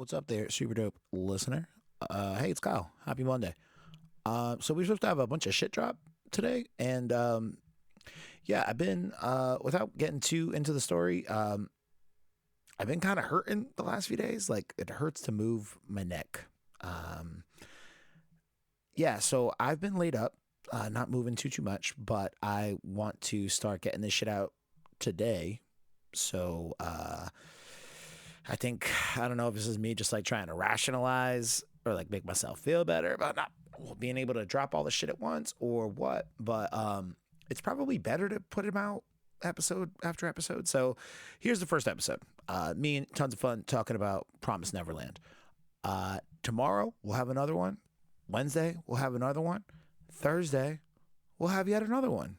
What's up there, super dope listener? Hey, it's Kyle. Happy Monday. So we're supposed to have a bunch of shit drop today, and yeah, I've been without getting too into the story. I've been kind of hurting the last few days. Like it hurts to move my neck. Yeah, so I've been laid up, not moving too much, but I want to start getting this shit out today. So I think, I don't know if this is me just like trying to rationalize or like make myself feel better about not being able to drop all the shit at once or what, but it's probably better to put them out episode after episode. So here's the first episode. Me and tons of fun talking about Promised Neverland. Tomorrow we'll have another one. Wednesday we'll have another one. Thursday we'll have yet another one.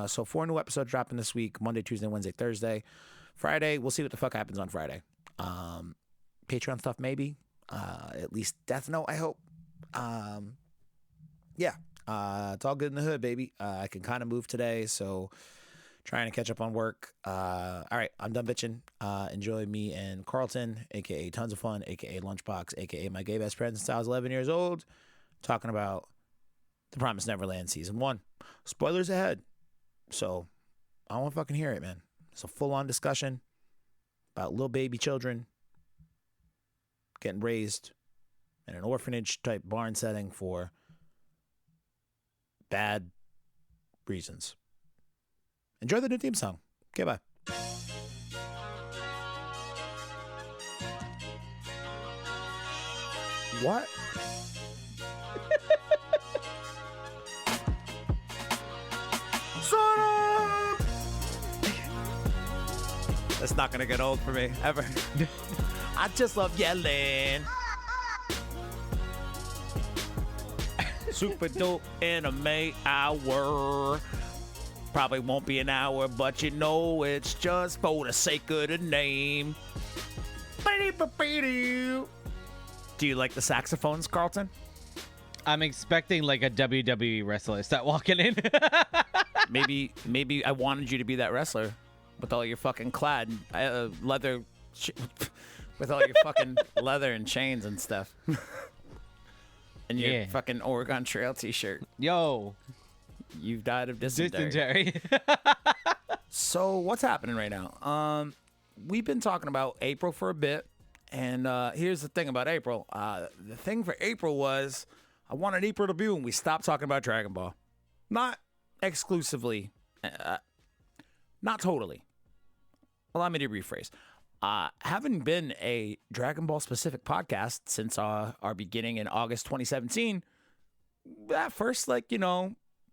So 4 new episodes dropping this week: Monday, Tuesday, Wednesday, Thursday. Friday we'll see what the fuck happens on Friday. Patreon stuff maybe. At least Death Note, I hope. Yeah. It's all good in the hood, baby. I can kind of move today, so trying to catch up on work. All right, I'm done bitching. Enjoy me and Carlton, aka Tons of Fun, aka Lunchbox, aka my gay best friend since I was 11 years old, talking about The Promised Neverland Season 1. Spoilers ahead. So I don't want to fucking hear it, man. It's a full-on discussion about little baby children getting raised in an orphanage type barn setting for bad reasons. Enjoy the new theme song. Okay, bye. What? Shut up! That's not gonna get old for me, ever. I just love yelling. Super dope anime hour. Probably won't be an hour, but you know it's just for the sake of the name. Do you like the saxophones, Carlton? I'm expecting like a WWE wrestler to start walking in. Maybe I wanted you to be that wrestler with all your fucking clad leather, with all your fucking leather and chains and stuff. And your fucking Oregon Trail t-shirt. Yo. You've died of dysentery. So what's happening right now? We've been talking about April for a bit. And here's the thing about April. The thing for April was I wanted April to be when we stopped talking about Dragon Ball. Not exclusively. Not totally. Allow me to rephrase. Having been a Dragon Ball specific podcast since our beginning in August 2017, that first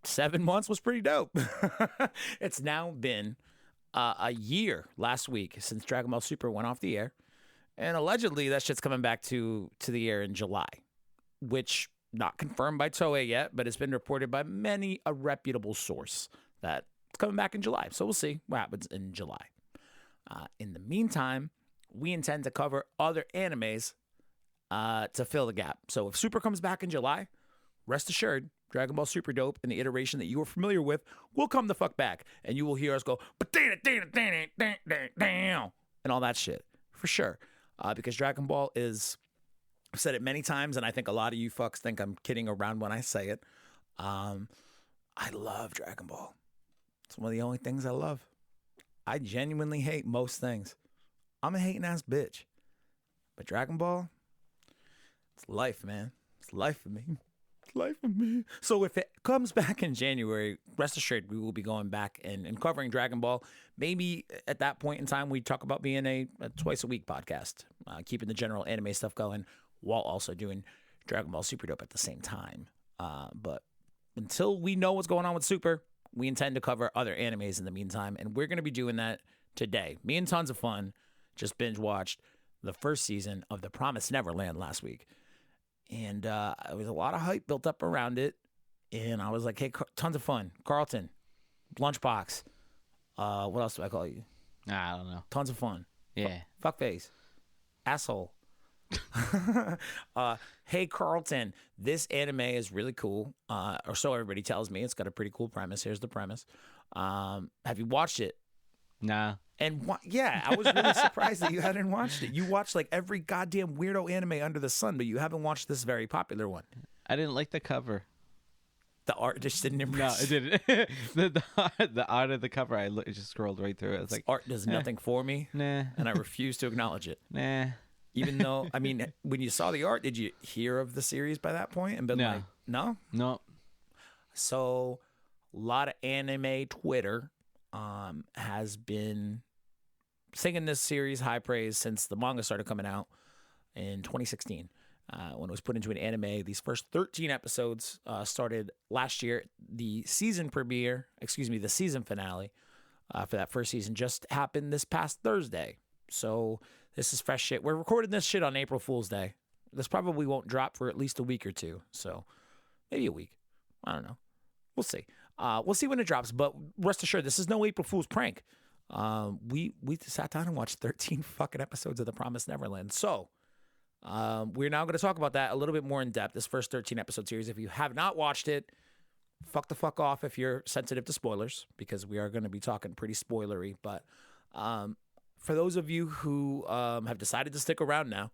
7 months was pretty dope. It's now been a year last week since Dragon Ball Super went off the air, and allegedly that shit's coming back to the air in July, which not confirmed by Toei yet, but it's been reported by many a reputable source that it's coming back in July. So we'll see what happens in July. In the meantime, we intend to cover other animes to fill the gap. So if Super comes back in July, rest assured, Dragon Ball Super Dope in the iteration that you are familiar with will come the fuck back. And you will hear us go, and all that shit. For sure. Because Dragon Ball is, I've said it many times, and I think a lot of you fucks think I'm kidding around when I say it. I love Dragon Ball. It's one of the only things I love. I genuinely hate most things. I'm a hating ass bitch. But Dragon Ball, it's life, man. It's life for me. It's life for me. So if it comes back in January, rest assured we will be going back and covering Dragon Ball. Maybe at that point in time we talk about being a twice a week podcast, keeping the general anime stuff going while also doing Dragon Ball Super Dope at the same time. But until we know what's going on with Super, we intend to cover other animes in the meantime, and we're going to be doing that today. Me and Tons of Fun just binge watched the first season of The Promised Neverland last week, and there was a lot of hype built up around it, and I was like, hey, Tons of Fun, Carlton, Lunchbox, what else do I call you? I don't know. Tons of Fun. Yeah. Fuckface. Asshole. Hey Carlton, this anime is really cool, or so everybody tells me. It's got a pretty cool premise. Here's the premise. Have you watched it? Nah. And yeah, I was really surprised that you hadn't watched it. You watched like every goddamn weirdo anime under the sun, but you haven't watched this very popular one. I didn't like the cover. The art just didn't No, impress. it didn't. the art of the cover, I just scrolled right through it. It's like art does nothing for me, nah, and I refuse to acknowledge it. nah. Even though, I mean, when you saw the art, did you hear of the series by that point and been No. like, no? No. So, a lot of anime Twitter has been singing this series high praise since the manga started coming out in 2016. When it was put into an anime, these first 13 episodes started last year. The season finale for that first season just happened this past Thursday. So this is fresh shit. We're recording this shit on April Fool's Day. This probably won't drop for at least a week or two. So maybe a week. I don't know. We'll see. We'll see when it drops. But rest assured, this is no April Fool's prank. We sat down and watched 13 fucking episodes of The Promised Neverland. So we're now going to talk about that a little bit more in depth, this first 13 episode series. If you have not watched it, fuck the fuck off if you're sensitive to spoilers, because we are going to be talking pretty spoilery. But for those of you who have decided to stick around now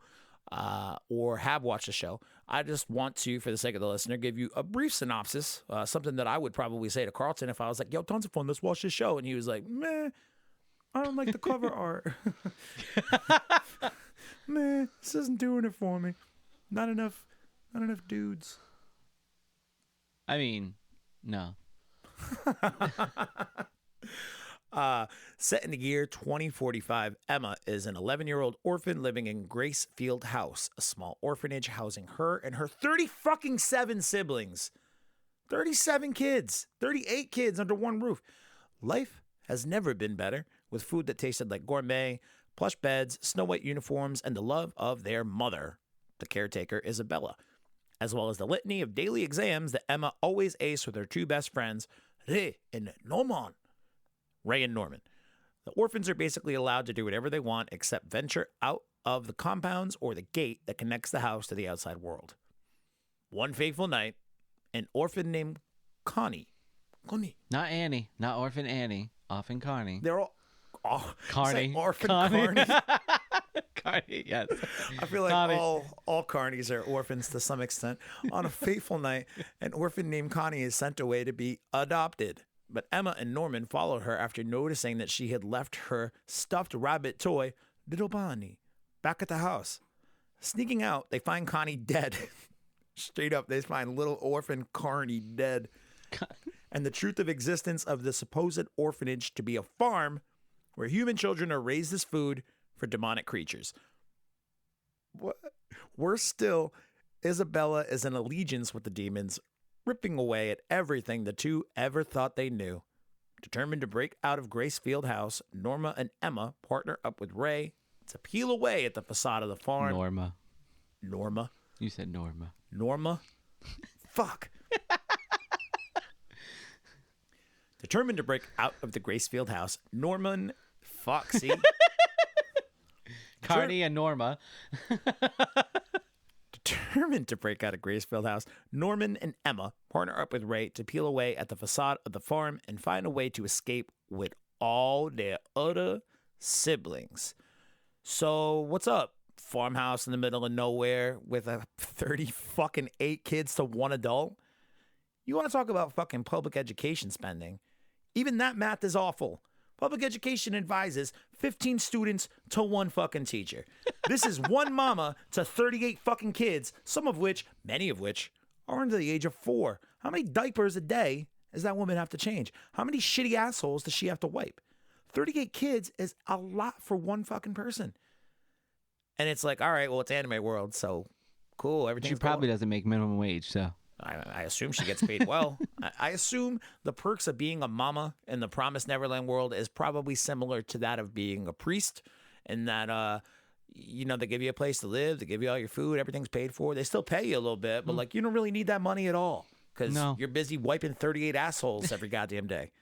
or have watched the show, I just want to, for the sake of the listener, give you a brief synopsis, something that I would probably say to Carlton if I was like, yo, tons of fun, let's watch this show. And he was like, meh, I don't like the cover art. Man, this isn't doing it for me. Not enough dudes. I mean, no. Set in the year 2045, Emma is an 11-year-old orphan living in Gracefield House, a small orphanage housing her and her 37 siblings. 37 kids, 38 kids under one roof. Life has never been better, with food that tasted like gourmet, plush beds, Snow White uniforms, and the love of their mother, the caretaker Isabella, as well as the litany of daily exams that Emma always aced with her two best friends, Ray and Norman. Ray and Norman. The orphans are basically allowed to do whatever they want except venture out of the compounds or the gate that connects the house to the outside world. One fateful night, an orphan named Connie. Not Annie. Not Orphan Annie. Orphan Carnie. They're all... Carnie. Orphan Carnie. Carnie, yes. I feel like Connie. all Carnies are orphans to some extent. On a fateful night, an orphan named Connie is sent away to be adopted. But Emma and Norman follow her after noticing that she had left her stuffed rabbit toy, Little Bonnie, back at the house. Sneaking out, they find Connie dead. Straight up, they find little orphan Carnie dead. And the truth of existence of the supposed orphanage to be a farm where human children are raised as food for demonic creatures. What? Worse still, Isabella is in allegiance with the demons, ripping away at everything the two ever thought they knew. Determined to break out of Gracefield House, Norma and Emma partner up with Ray to peel away at the facade of the farm. Norma. You said Norma. Norma? Fuck. Determined to break out of the Gracefield House, Norman... Fuck, see? Carnie and Norma. Determined to break out of Gracefield House, Norman and Emma partner up with Ray to peel away at the facade of the farm and find a way to escape with all their other siblings. So, what's up? Farmhouse in the middle of nowhere with a 8 kids to one adult? You want to talk about fucking public education spending? Even that math is awful. Public education advises 15 students to one fucking teacher. This is one mama to 38 fucking kids, many of which, are under the age of 4. How many diapers a day does that woman have to change? How many shitty assholes does she have to wipe? 38 kids is a lot for one fucking person. And it's like, all right, well, it's anime world, so cool. Everything's She probably doesn't make minimum wage, so. I assume she gets paid well. I assume the perks of being a mama in the Promised Neverland world is probably similar to that of being a priest, in that, they give you a place to live, they give you all your food, everything's paid for. They still pay you a little bit, but you don't really need that money at all because you're busy wiping 38 assholes every goddamn day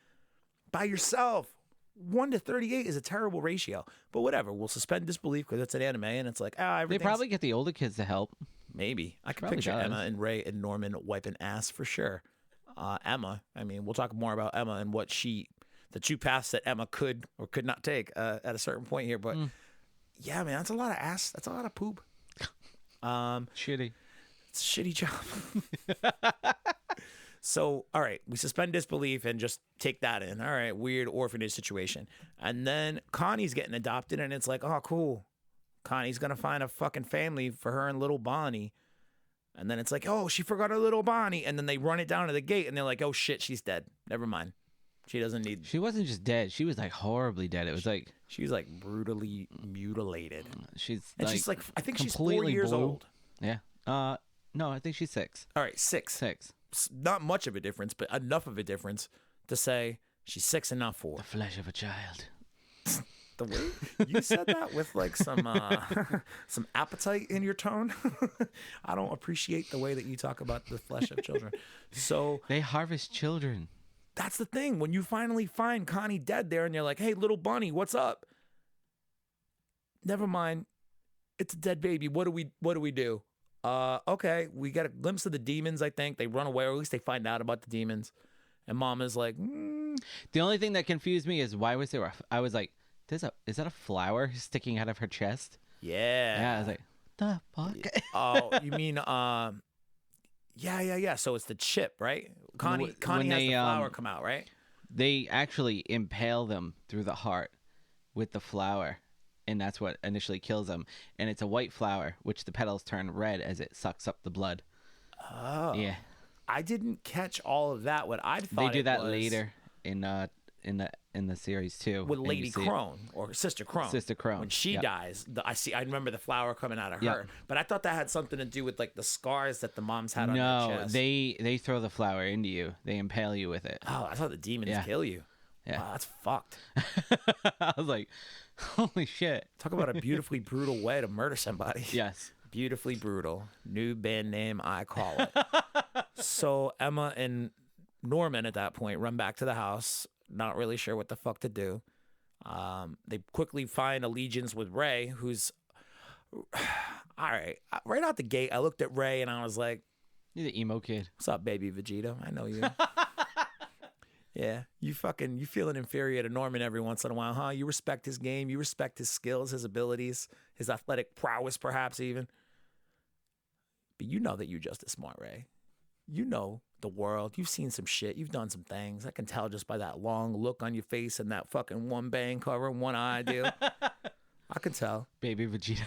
by yourself. 1 to 38 is a terrible ratio, but whatever. We'll suspend disbelief because it's an anime, and it's like, they probably get the older kids to help. Maybe. I can Probably picture does. Emma and Ray and Norman wiping ass for sure. Emma, I mean, we'll talk more about Emma and what she the two paths that Emma could or could not take at a certain point here. But yeah, man, that's a lot of ass. That's a lot of poop. Shitty. It's a shitty job. So, all right, we suspend disbelief and just take that in. All right, weird orphanage situation. And then Connie's getting adopted, and it's like, oh, cool. Connie's going to find a fucking family for her and little Bonnie. And then it's like, oh, she forgot her little Bonnie. And then they run it down to the gate, and they're like, oh, shit, she's dead. Never mind. She doesn't need... She wasn't just dead. She was, like, horribly dead. It was like... She was, like, brutally mutilated. She's like I think she's 4 years blue. old. Yeah. No, I think she's 6. All right, 6. 6. Not much of a difference, but enough of a difference to say she's 6 and not 4. The flesh of a child. The way you said that with like some appetite in your tone, I don't appreciate the way that you talk about the flesh of children. So they harvest children. That's the thing. When you finally find Connie dead there, and you're like, "Hey, little bunny, what's up?" Never mind, it's a dead baby. What do we do? Okay, we get a glimpse of the demons. I think they run away, or at least they find out about the demons. And Mama's like, The only thing that confused me is why was there? I was like, is that a flower sticking out of her chest? Yeah. Yeah. I was like, the fuck. Oh, you mean yeah. So it's the chip, right? Connie has the flower come out, right? They actually impale them through the heart with the flower. And that's what initially kills them. And it's a white flower, which the petals turn red as it sucks up the blood. Oh. Yeah. I didn't catch all of that. What I thought they do that later in the series too. With Lady Krone or Sister Krone. Sister Krone. When she dies, I remember the flower coming out of her. But I thought that had something to do with like the scars that the moms had on their chest. No, they throw the flower into you. They impale you with it. Oh, I thought the demons kill you. Yeah. Wow, that's fucked. I was like, holy shit. Talk about a beautifully brutal way to murder somebody. Yes. Beautifully brutal. New band name, I call it. So Emma and Norman at that point run back to the house, not really sure what the fuck to do. They quickly find allegiance with Ray, who's... All right. Right out the gate, I looked at Ray and I was like... You're the emo kid. What's up, Baby Vegeta? I know you. Yeah, you feeling inferior to Norman every once in a while, huh? You respect his game, you respect his skills, his abilities, his athletic prowess, perhaps even. But you know that you're just as smart, Ray. You know the world. You've seen some shit. You've done some things. I can tell just by that long look on your face and that fucking one bang cover, one eye deal. I can tell. Baby Vegeta.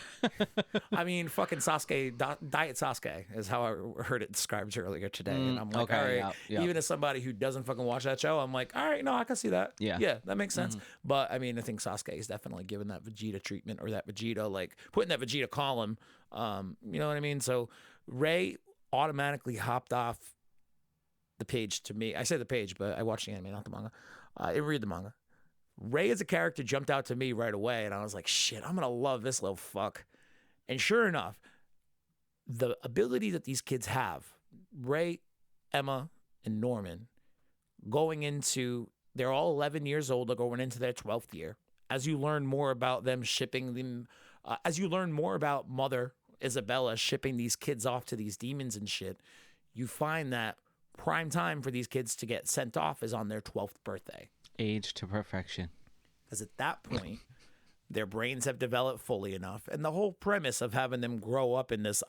I mean, fucking Sasuke, Diet Sasuke is how I heard it described earlier today. And I'm like, all right, even as somebody who doesn't fucking watch that show, I'm like, all right, no, I can see that. Yeah, that makes sense. But I mean, I think Sasuke is definitely given that Vegeta treatment, or that Vegeta, like putting that Vegeta column. You know what I mean? So Ray automatically hopped off the page to me. I say the page, but I watched the anime, not the manga. I didn't read the manga. Ray as a character jumped out to me right away, and I was like, shit, I'm going to love this little fuck. And sure enough, the ability that these kids have, Ray, Emma, and Norman, going into, they're all 11 years old, they're going into their 12th year. As you learn more about them shipping them, as you learn more about Mother Isabella shipping these kids off to these demons and shit, you find that prime time for these kids to get sent off is on their 12th birthday. Age to perfection. Because at that point, their brains have developed fully enough. And the whole premise of having them grow up in this,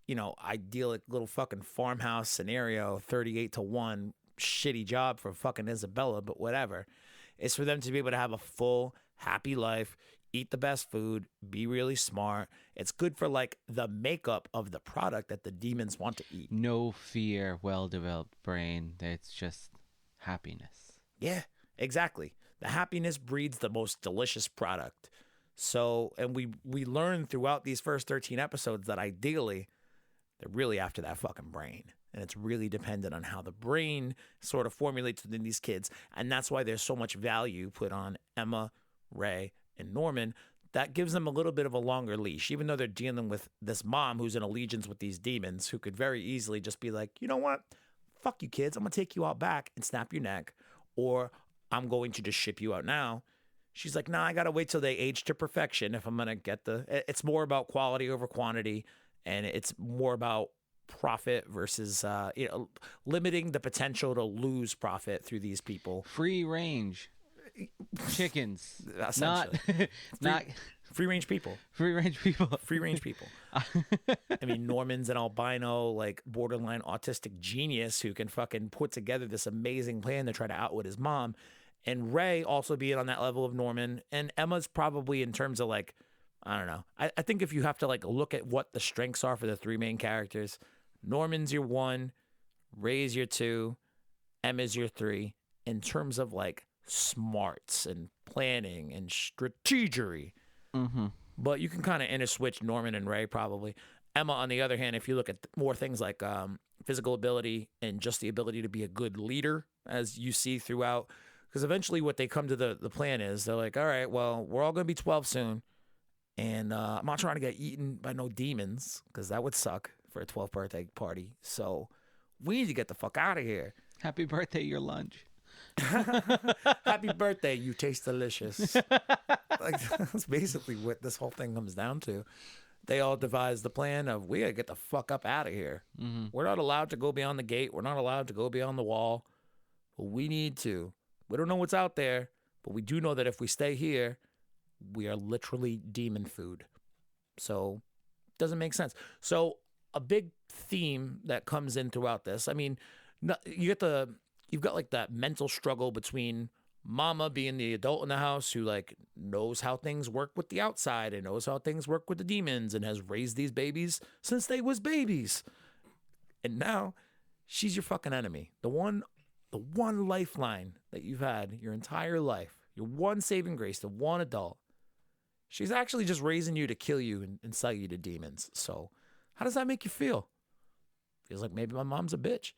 idyllic little fucking farmhouse scenario, 38-1, shitty job for fucking Isabella, but whatever, is for them to be able to have a full, happy life, eat the best food, be really smart. It's good for like the makeup of the product that the demons want to eat. No fear, well-developed brain. It's just happiness. Yeah. Exactly. The happiness breeds the most delicious product. So, and we learn throughout these first 13 episodes that ideally, they're really after that fucking brain. And it's really dependent on how the brain sort of formulates within these kids. And that's why there's so much value put on Emma, Ray, and Norman. That gives them a little bit of a longer leash, even though they're dealing with this mom who's in allegiance with these demons, who could very easily just be like, you know what? Fuck you kids. I'm going to take you out back and snap your neck. Or I'm going to just ship you out now. She's like, nah, I got to wait till they age to perfection if I'm going to get it's more about quality over quantity. And it's more about profit versus, limiting the potential to lose profit through these people. Free range. chickens. Not free range people. Free range people. Free range people. I mean, Norman's an albino, like borderline autistic genius who can fucking put together this amazing plan to try to outwit his mom. And Ray also being on that level of Norman. And Emma's probably in terms of like, I don't know. I think if you have to like look at what the strengths are for the three main characters, Norman's your 1, Ray's your 2, Emma's your 3 in terms of like smarts and planning and strategery. Mm-hmm. But you can kind of interswitch Norman and Ray probably. Emma, on the other hand, if you look at more things like physical ability and just the ability to be a good leader, as you see throughout, because eventually what they come to the plan is they're like, all right, well, we're all going to be 12 soon. And I'm not trying to get eaten by no demons because that would suck for a 12th birthday party. So we need to get the fuck out of here. Happy birthday, your lunch. Happy birthday, you taste delicious. Like, that's basically what this whole thing comes down to. They all devised the plan of we gotta get the fuck up out of here. Mm-hmm. We're not allowed to go beyond the gate. We're not allowed to go beyond the wall. But we need to. We don't know what's out there, but we do know that if we stay here, we are literally demon food. So it doesn't make sense. So a big theme that comes in throughout this, I mean, you've got like that mental struggle between Mama being the adult in the house who like knows how things work with the outside and knows how things work with the demons and has raised these babies since they was babies. And now she's your fucking enemy. The one lifeline that you've had your entire life, your one saving grace, the one adult. She's actually just raising you to kill you and sell you to demons. So how does that make you feel? Feels like maybe my mom's a bitch.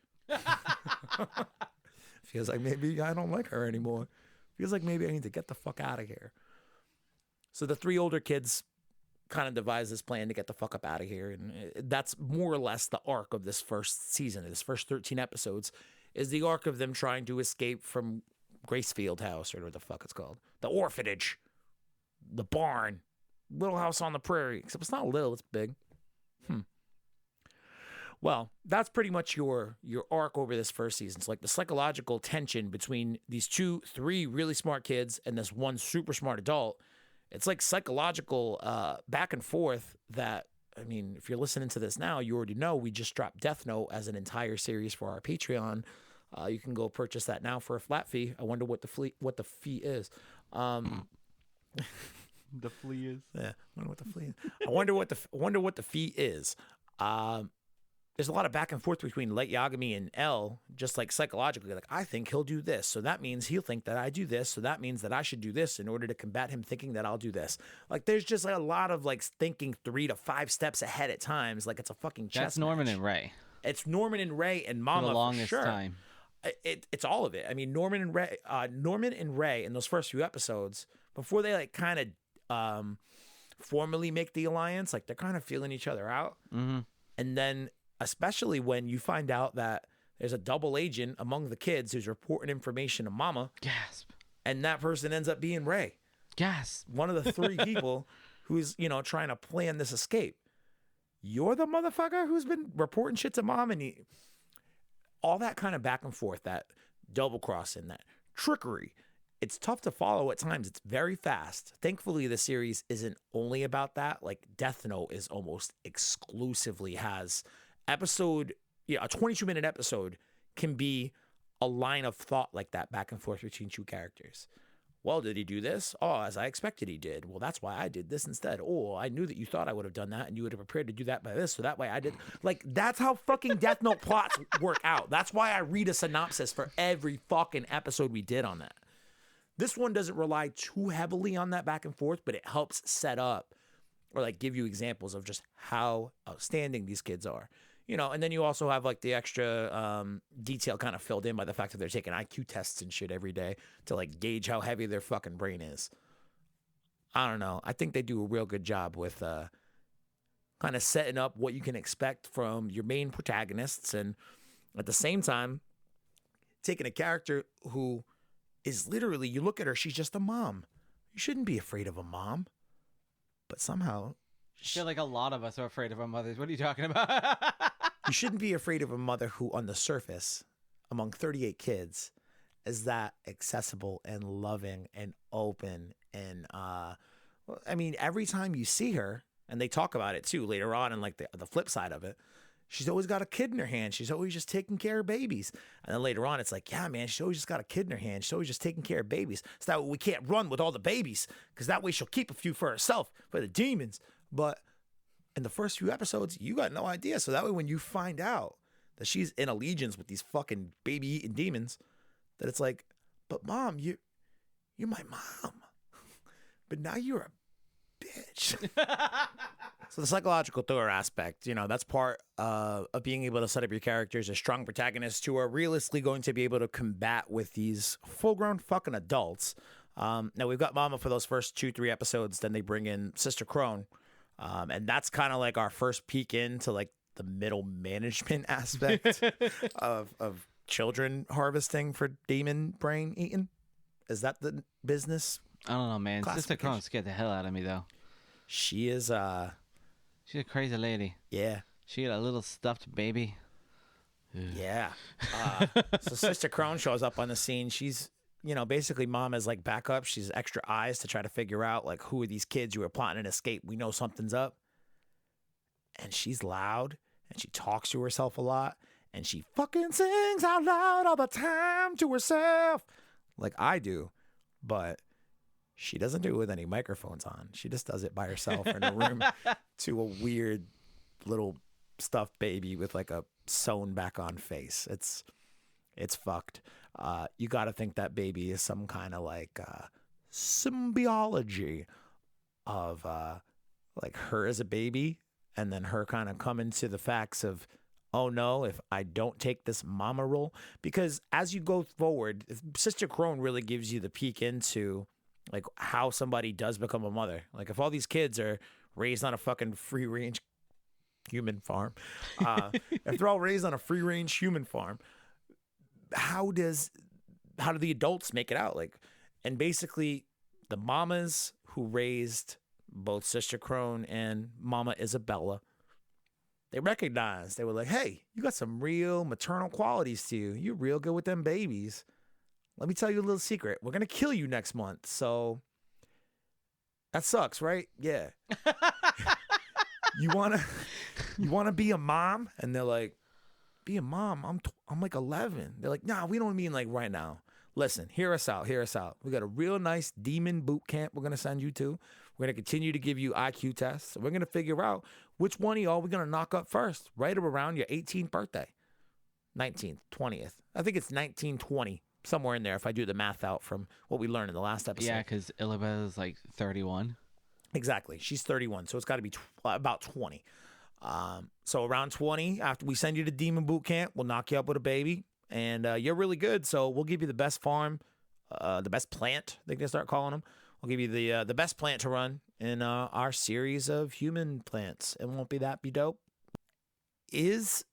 Feels like maybe I don't like her anymore. Feels like maybe I need to get the fuck out of here. So the 3 older kids kind of devise this plan to get the fuck up out of here. And that's more or less the arc of this first season. This first 13 episodes is the arc of them trying to escape from Gracefield House, or what the fuck it's called. The orphanage. The barn. Little house on the prairie. Except it's not little, it's big. Well, that's pretty much your arc over this first season. It's like the psychological tension between these 3 really smart kids and this one super smart adult. It's like psychological back and forth that, I mean, if you're listening to this now, you already know we just dropped Death Note as an entire series for our Patreon. You can go purchase that now for a flat fee. I wonder what the fee is. The flea is. Yeah, I wonder what the flea is. I wonder what the fee is. There's a lot of back and forth between Light Yagami and L, just like psychologically. Like, I think he'll do this, so that means he'll think that I do this, so that means that I should do this in order to combat him thinking that I'll do this. Like, there's just like a lot of like thinking 3 to 5 steps ahead at times. Like it's a fucking chess That's Norman match. and Ray. It's Norman and Ray and Mama for the longest sure. time. It's all of it. I mean, Norman and Ray in those first few episodes, before they like kind of formally make the alliance, like they're kind of feeling each other out. Mm-hmm. And then especially when you find out that there's a double agent among the kids who's reporting information to Mama. Gasp. And that person ends up being Ray. Gasp. One of the 3 people who's, trying to plan this escape. You're the motherfucker who's been reporting shit to Mom, and all that kind of back and forth, that double crossing, that trickery. It's tough to follow at times. It's very fast. Thankfully, the series isn't only about that. Like Death Note is almost exclusively has a 22-minute episode can be a line of thought like that back and forth between 2 characters. Well, did he do this? Oh, as I expected he did. Well, that's why I did this instead. Oh, I knew that you thought I would have done that and you would have prepared to do that by this, so that way I did. Like, that's how fucking Death Note plots work out. That's why I read a synopsis for every fucking episode we did on that. This one doesn't rely too heavily on that back and forth, but it helps set up or like give you examples of just how outstanding these kids are. And then you also have like the extra detail kind of filled in by the fact that they're taking IQ tests and shit every day to like gauge how heavy their fucking brain is. I don't know. I think they do a real good job with kind of setting up what you can expect from your main protagonists, and at the same time taking a character who is literally, you look at her, she's just a mom. You shouldn't be afraid of a mom. But somehow... I feel like a lot of us are afraid of our mothers. What are you talking about? You shouldn't be afraid of a mother who, on the surface, among 38 kids, is that accessible and loving and open. And I mean, every time you see her, and they talk about it too later on, and like the flip side of it, she's always got a kid in her hand. She's always just taking care of babies. And then later on, it's like, yeah, man, she's always just got a kid in her hand. She's always just taking care of babies. So that way we can't run with all the babies, because that way she'll keep a few for herself, for the demons. But in the first few episodes, you got no idea. So that way when you find out that she's in allegiance with these fucking baby-eating demons, that it's like, but Mom, you're my mom. But now you're a bitch. So the psychological thriller aspect, that's part of being able to set up your characters as strong protagonists who are realistically going to be able to combat with these full-grown fucking adults. Now, we've got Mama for those first 2-3 episodes. Then they bring in Sister Krone. And that's kind of like our first peek into like the middle management aspect of children harvesting for demon brain eating. Is that the business? I don't know, man. Sister Krone scared the hell out of me, though. She is she's a crazy lady. Yeah. She had a little stuffed baby. Yeah. So Sister Krone shows up on the scene. She's, basically Mom is like backup. She's extra eyes to try to figure out like who are these kids who are plotting an escape. We know something's up. And she's loud and she talks to herself a lot. And she fucking sings out loud all the time to herself like I do. But she doesn't do it with any microphones on. She just does it by herself in a room to a weird little stuffed baby with like a sewn back on face. It's fucked. You got to think that baby is some kind of like symbiogy of like her as a baby, and then her kind of coming to the facts of, oh no, if I don't take this mama role. Because as you go forward, Sister Krone really gives you the peek into like how somebody does become a mother. Like if all these kids are raised on a fucking free range human farm, if they're all raised on a free range human farm, how do the adults make it out? Like, and basically the mamas who raised both Sister Krone and Mama Isabella, they recognized, they were like, hey, you got some real maternal qualities to you. You're real good with them babies. Let me tell you a little secret. We're going to kill you next month. So that sucks, right? Yeah. You want to be a mom? And they're like, be a mom? I'm like 11. They're like, nah, we don't mean like right now. Listen, hear us out. We got a real nice demon boot camp we're going to send you to. We're going to continue to give you IQ tests. We're going to figure out which one of y'all we're going to knock up first, right around your 18th birthday. 19th, 20th. I think it's 1920, somewhere in there if I do the math out from what we learned in the last episode. Yeah, because Isabella's like 31. Exactly. She's 31, so it's got to be about 20. So around 20, after we send you to Demon Boot Camp, we'll knock you up with a baby, and you're really good, so we'll give you the best farm, the best plant, I think they start calling them. We'll give you the best plant to run in our series of human plants. It won't be that be dope. Is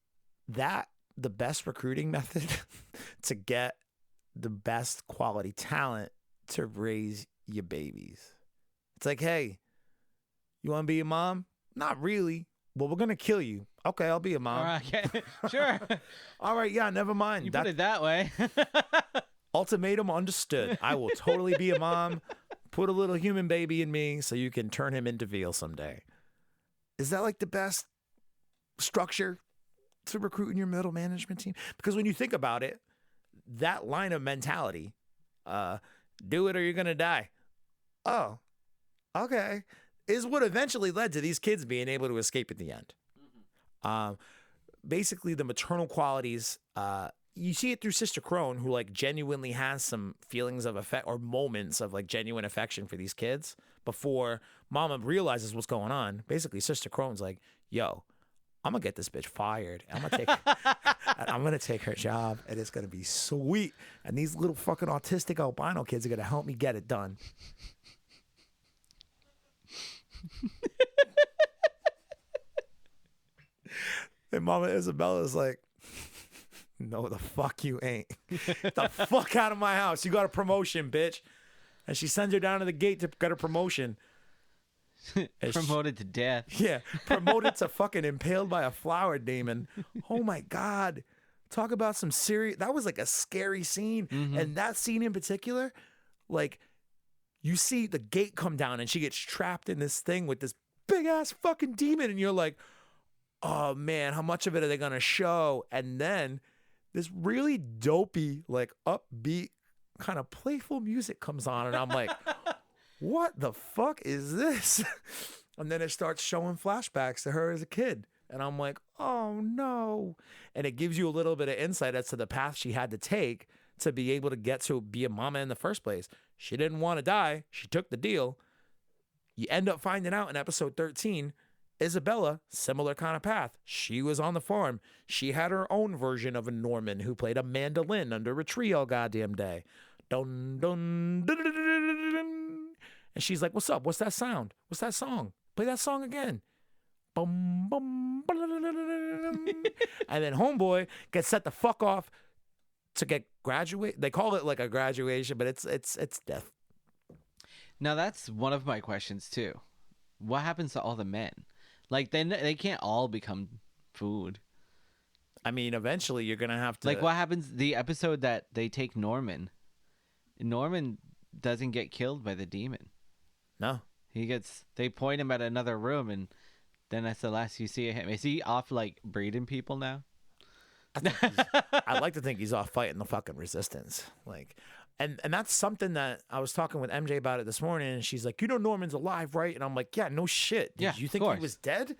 that the best recruiting method to get the best quality talent to raise your babies? It's like, hey, you want to be a mom? Not really. Well, we're going to kill you. Okay, I'll be a mom. All right, okay. Sure. All right, yeah, never mind. You put it that way. Ultimatum understood. I will totally be a mom. Put a little human baby in me so you can turn him into veal someday. Is that like the best structure to recruit in your middle management team? Because when you think about it, that line of mentality, do it or you're going to die. Oh, okay. Is what eventually led to these kids being able to escape at the end. Mm-hmm. Basically, the maternal qualities, you see it through Sister Krone, who like genuinely has some feelings of affect or moments of like genuine affection for these kids before Mama realizes what's going on. Basically, Sister Krone's like, yo, I'm going to get this bitch fired. I'm going to take her job, and it's going to be sweet. And these little fucking autistic albino kids are going to help me get it done. And Mama Isabella's like, no, the fuck you ain't. Get the fuck out of my house. You got a promotion, bitch. And she sends her down to the gate to get a promotion. Promoted to death. Yeah, promoted to fucking impaled by a flower demon. Oh my God. Talk about some serious. That was like a scary scene. And that scene in particular, like, you see the gate come down and she gets trapped in this thing with this big ass fucking demon. And you're like, oh man, how much of it are they going to show? And then this really dopey, like upbeat kind of playful music comes on. And I'm like, what the fuck is this? And then it starts showing flashbacks to her as a kid. And I'm like, oh no. And it gives you a little bit of insight as to the path she had to take to be able to get to be a mama in the first place. She didn't want to die. She took the deal. You end up finding out in episode 13, Isabella, similar kind of path. She was on the farm. She had her own version of a Norman who played a mandolin under a tree all goddamn day. Dun, dun, dun, dun, dun, dun, dun. And she's like, what's up? What's that sound? What's that song? Play that song again. Bum, bum, and then homeboy gets set the fuck off to get graduate. They call it like a graduation, but it's death. Now that's one of my questions too. What happens to all the men? Like they can't all become food. I mean, eventually you're gonna have to. Like, what happens? The episode that they take Norman. Norman doesn't get killed by the demon. No, They point him at another room, and then that's the last you see of him. Is he off like breeding people now? I'd like to think he's off fighting the fucking resistance. Like, and that's something that I was talking with MJ about it this morning, and she's like, Norman's alive, right? And I'm like, yeah, no shit. Did you think he was dead?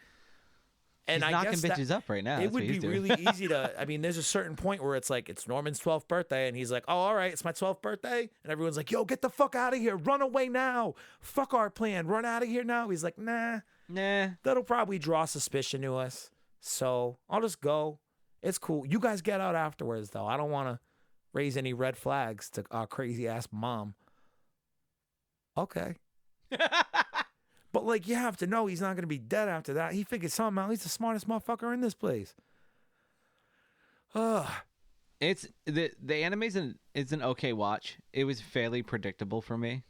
And he's knocking bitches up right now. It would be really easy to. I mean, there's a certain point where it's like it's Norman's 12th birthday, and he's like, "Oh, all right, it's my 12th birthday," and everyone's like, "Yo, get the fuck out of here! Run away now! Fuck our plan! Run out of here now!" He's like, "Nah, that'll probably draw suspicion to us, so I'll just go. It's cool. You guys get out afterwards, though. I don't want to raise any red flags to our crazy ass mom." Okay. But, like, you have to know he's not going to be dead after that. He figured something out. He's the smartest motherfucker in this place. It's the anime is an okay watch. It was fairly predictable for me.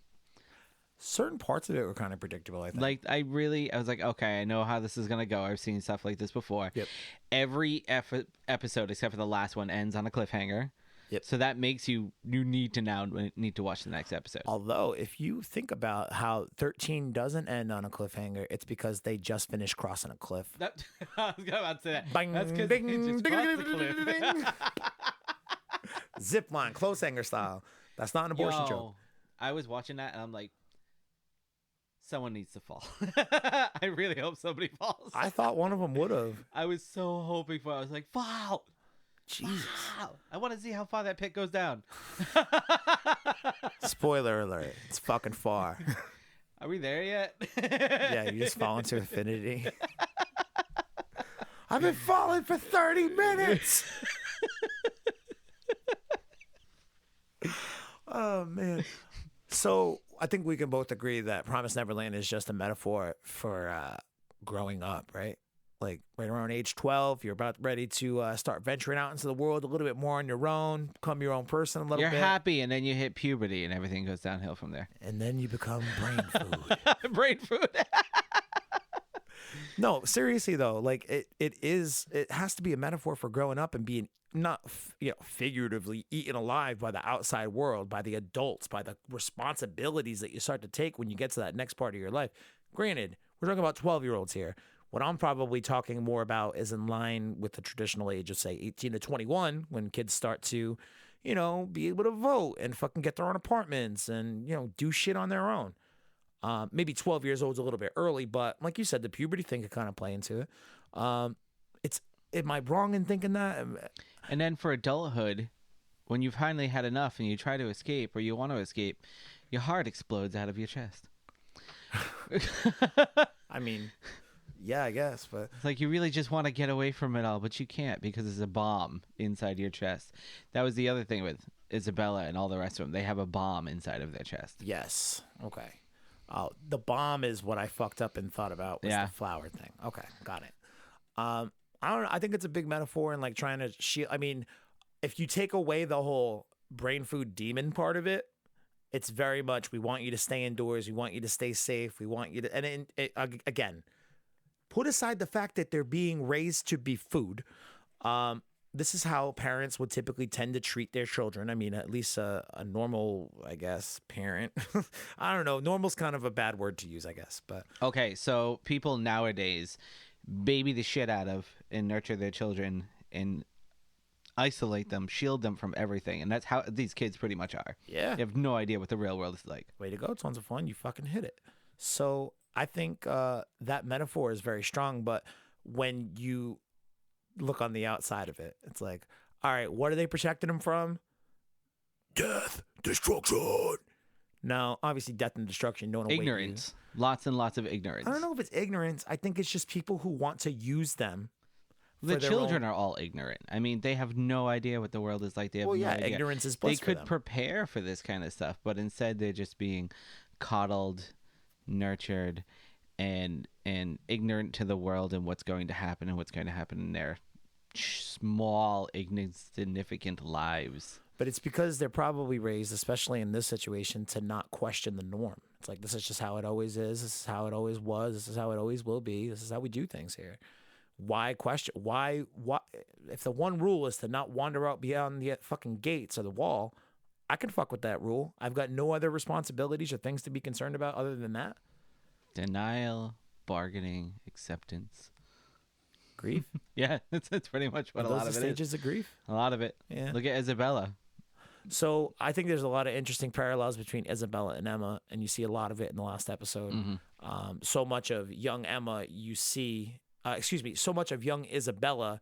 Certain parts of it were kind of predictable, I think. Like, I was like, okay, I know how this is going to go. I've seen stuff like this before. Yep. Every episode, except for the last one, ends on a cliffhanger. Yep. So that makes you need to watch the next episode. Although, if you think about how 13 doesn't end on a cliffhanger, it's because they just finished crossing a cliff. I was about to say that. Bang, That's because bing, it just crossed the cliff. Zip line, close hanger style. That's not an abortion joke. I was watching that and I'm like, someone needs to fall. I really hope somebody falls. I thought one of them would have. I was so hoping for it. I was like, fall. Jesus. Wow. I want to see how far that pit goes down. Spoiler alert. It's fucking far. Are we there yet? Yeah, you just fall into infinity. I've been falling for 30 minutes. Oh, man. So I think we can both agree that Promised Neverland is just a metaphor for growing up, right? Like right around age 12, you're about ready to start venturing out into the world a little bit more on your own, become your own person a little bit. You're happy, and then you hit puberty, and everything goes downhill from there. And then you become brain food. Brain food. No, seriously though, like it has to be a metaphor for growing up and being not figuratively eaten alive by the outside world, by the adults, by the responsibilities that you start to take when you get to that next part of your life. Granted, we're talking about 12-year-olds here. What I'm probably talking more about is in line with the traditional age of, say, 18 to 21, when kids start to, be able to vote and fucking get their own apartments and, do shit on their own. Maybe 12 years old is a little bit early, but like you said, the puberty thing could kind of play into it. Am I wrong in thinking that? And then for adulthood, when you've finally had enough and you try to escape or you want to escape, your heart explodes out of your chest. I mean... Yeah, I guess, but it's like you really just want to get away from it all, but you can't because there's a bomb inside your chest. That was the other thing with Isabella and all the rest of them. They have a bomb inside of their chest. Yes. Okay. The bomb is what I fucked up and thought about was the flower thing. Okay, got it. I don't know. I think it's a big metaphor in like trying to shield. I mean, if you take away the whole brain food demon part of it, it's very much we want you to stay indoors. We want you to stay safe. We want you to, and again. Put aside the fact that they're being raised to be food. The this is how parents would typically tend to treat their children. I mean, at least a normal, I guess, parent. I don't know. Normal's kind of a bad word to use, I guess. But okay, so people nowadays baby the shit out of and nurture their children and isolate them, shield them from everything, and that's how these kids pretty much are. Yeah, they have no idea what the real world is like. Way to go, Tons of Fun. You fucking hit it. So I think that metaphor is very strong, but when you look on the outside of it, it's like, all right, what are they protecting them from? Death, destruction. Now, obviously, death and destruction don't await ignorance. Lots and lots of ignorance. I don't know if it's ignorance. I think it's just people who want to use them. The children are all ignorant. I mean, they have no idea what the world is like. They have no idea. Ignorance is bliss. They could prepare for this kind of stuff, but instead they're just being coddled, nurtured, and ignorant to the world and what's going to happen and what's going to happen in their small, insignificant lives. But it's because they're probably raised, especially in this situation, to not question the norm. It's like, this is just how it always is. This is how it always was. This is how it always will be. This is how we do things here. Why question? Why? If the one rule is to not wander out beyond the fucking gates or the wall, I can fuck with that rule. I've got no other responsibilities or things to be concerned about other than that. Denial, bargaining, acceptance. Grief? Yeah, that's pretty much what a lot of it is. Stages of grief? A lot of it. Yeah. Look at Isabella. So I think there's a lot of interesting parallels between Isabella and Emma, and you see a lot of it in the last episode. Mm-hmm. So much of young Emma you see, so much of young Isabella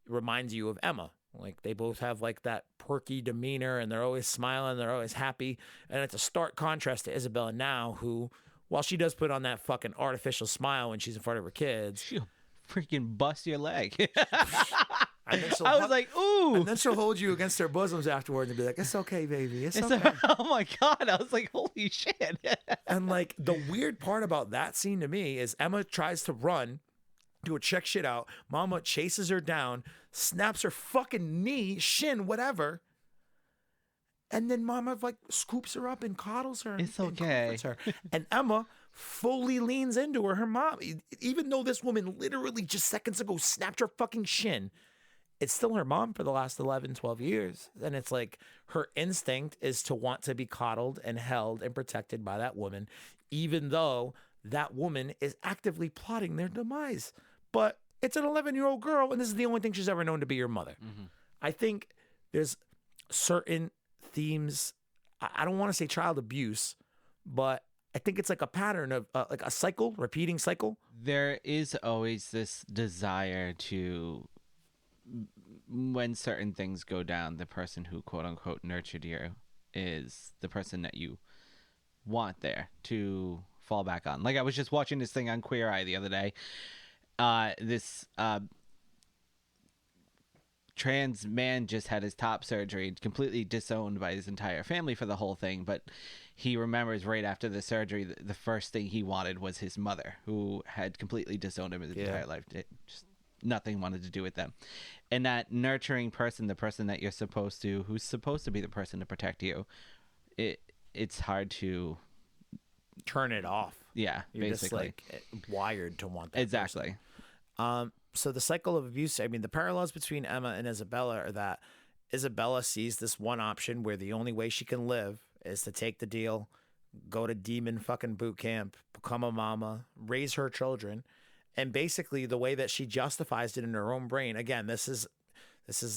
reminds you of Emma. Like, they both have like that perky demeanor, and they're always smiling, they're always happy. And it's a stark contrast to Isabella now, who, while she does put on that fucking artificial smile when she's in front of her kids, she'll freaking bust your leg. I was like, ooh. And then she'll hold you against her bosoms afterwards and be like, it's okay, baby. It's okay. Oh my God. I was like, holy shit. And like, the weird part about that scene to me is Emma tries to run to check shit out. Mama chases her down, snaps her fucking knee, shin, whatever. And then Mama like scoops her up and coddles her. It's okay. And comforts her. And Emma fully leans into her mom. Even though this woman literally just seconds ago snapped her fucking shin, it's still her mom for the last 11, 12 years. And it's like her instinct is to want to be coddled and held and protected by that woman, even though that woman is actively plotting their demise. But it's an 11-year-old girl, and this is the only thing she's ever known to be your mother. Mm-hmm. I think there's certain themes. I don't want to say child abuse, but I think it's like a pattern of like a cycle, repeating cycle. There is always this desire to, when certain things go down, the person who quote unquote nurtured you is the person that you want there to fall back on. Like, I was just watching this thing on Queer Eye the other day. This trans man just had his top surgery, completely disowned by his entire family for the whole thing, but he remembers right after the surgery the first thing he wanted was his mother, who had completely disowned him his entire life. Just nothing wanted to do with them. And that nurturing person, the person that you're supposed to, who's supposed to be the person to protect you, it's hard to turn it off. Yeah, you're basically just like wired to want that. Exactly. So the cycle of abuse, I mean, the parallels between Emma and Isabella are that Isabella sees this one option where the only way she can live is to take the deal, go to demon fucking boot camp, become a mama, raise her children. And basically the way that she justifies it in her own brain, again, this is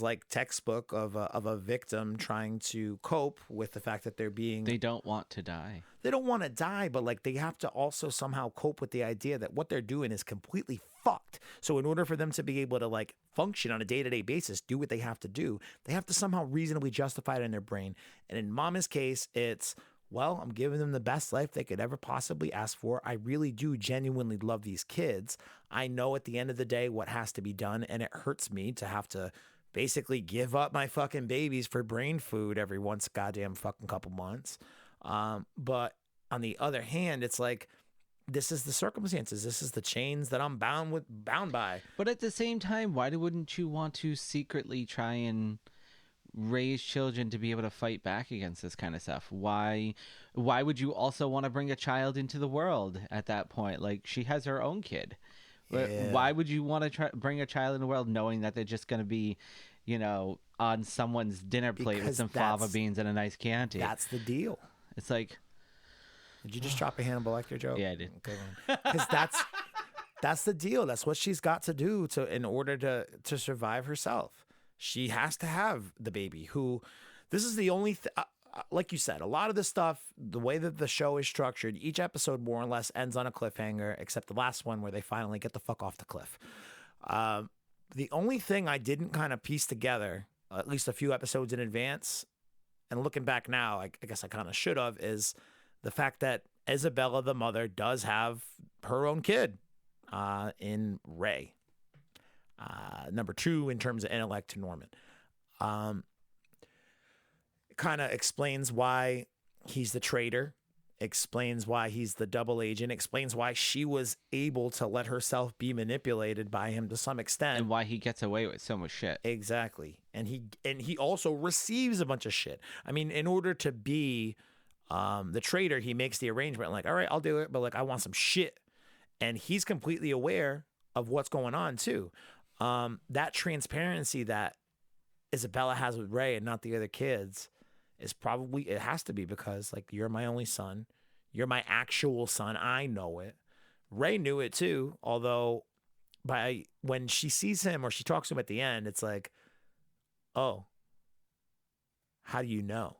like textbook of a victim trying to cope with the fact that they don't want to die. They don't want to die, but like they have to also somehow cope with the idea that what they're doing is completely fucked. So in order for them to be able to like function on a day-to-day basis, do what they have to do, they have to somehow reasonably justify it in their brain. And in Mama's case, it's, well, I'm giving them the best life they could ever possibly ask for. I really do genuinely love these kids. I know at the end of the day what has to be done, and it hurts me to have to basically give up my fucking babies for brain food every once goddamn fucking couple months. But on the other hand, it's like, this is the circumstances. This is the chains that I'm bound by. But at the same time, why wouldn't you want to secretly try and raise children to be able to fight back against this kind of stuff? Why would you also want to bring a child into the world at that point? Like, she has her own kid. Yeah. Why would you want to bring a child in the world knowing that they're just going to be on someone's dinner plate with some fava beans and a nice Chianti. That's the deal. It's like, did you just drop a Hannibal Lecter joke? Yeah, I did. Because that's the deal. That's what she's got to do in order to survive herself. She has to have the baby. This is the only like you said, a lot of this stuff, the way that the show is structured, each episode more or less ends on a cliffhanger, except the last one where they finally get the fuck off the cliff. The only thing I didn't kind of piece together, at least a few episodes in advance, and looking back now, I guess I kind of should have, is the fact that Isabella, the mother, does have her own kid in Ray. Number 2 in terms of intellect to Norman. Kind of explains why he's the traitor, explains why he's the double agent, explains why she was able to let herself be manipulated by him to some extent, and why he gets away with so much shit. Exactly. And he also receives a bunch of shit. I mean, in order to be the traitor, he makes the arrangement like, all right, I'll do it, but like I want some shit. And he's completely aware of what's going on too. That transparency that Isabella has with Ray and not the other kids is probably, it has to be because like, you're my only son. You're my actual son. I know it. Ray knew it too. Although when she sees him or she talks to him at the end, it's like, oh, how do you know?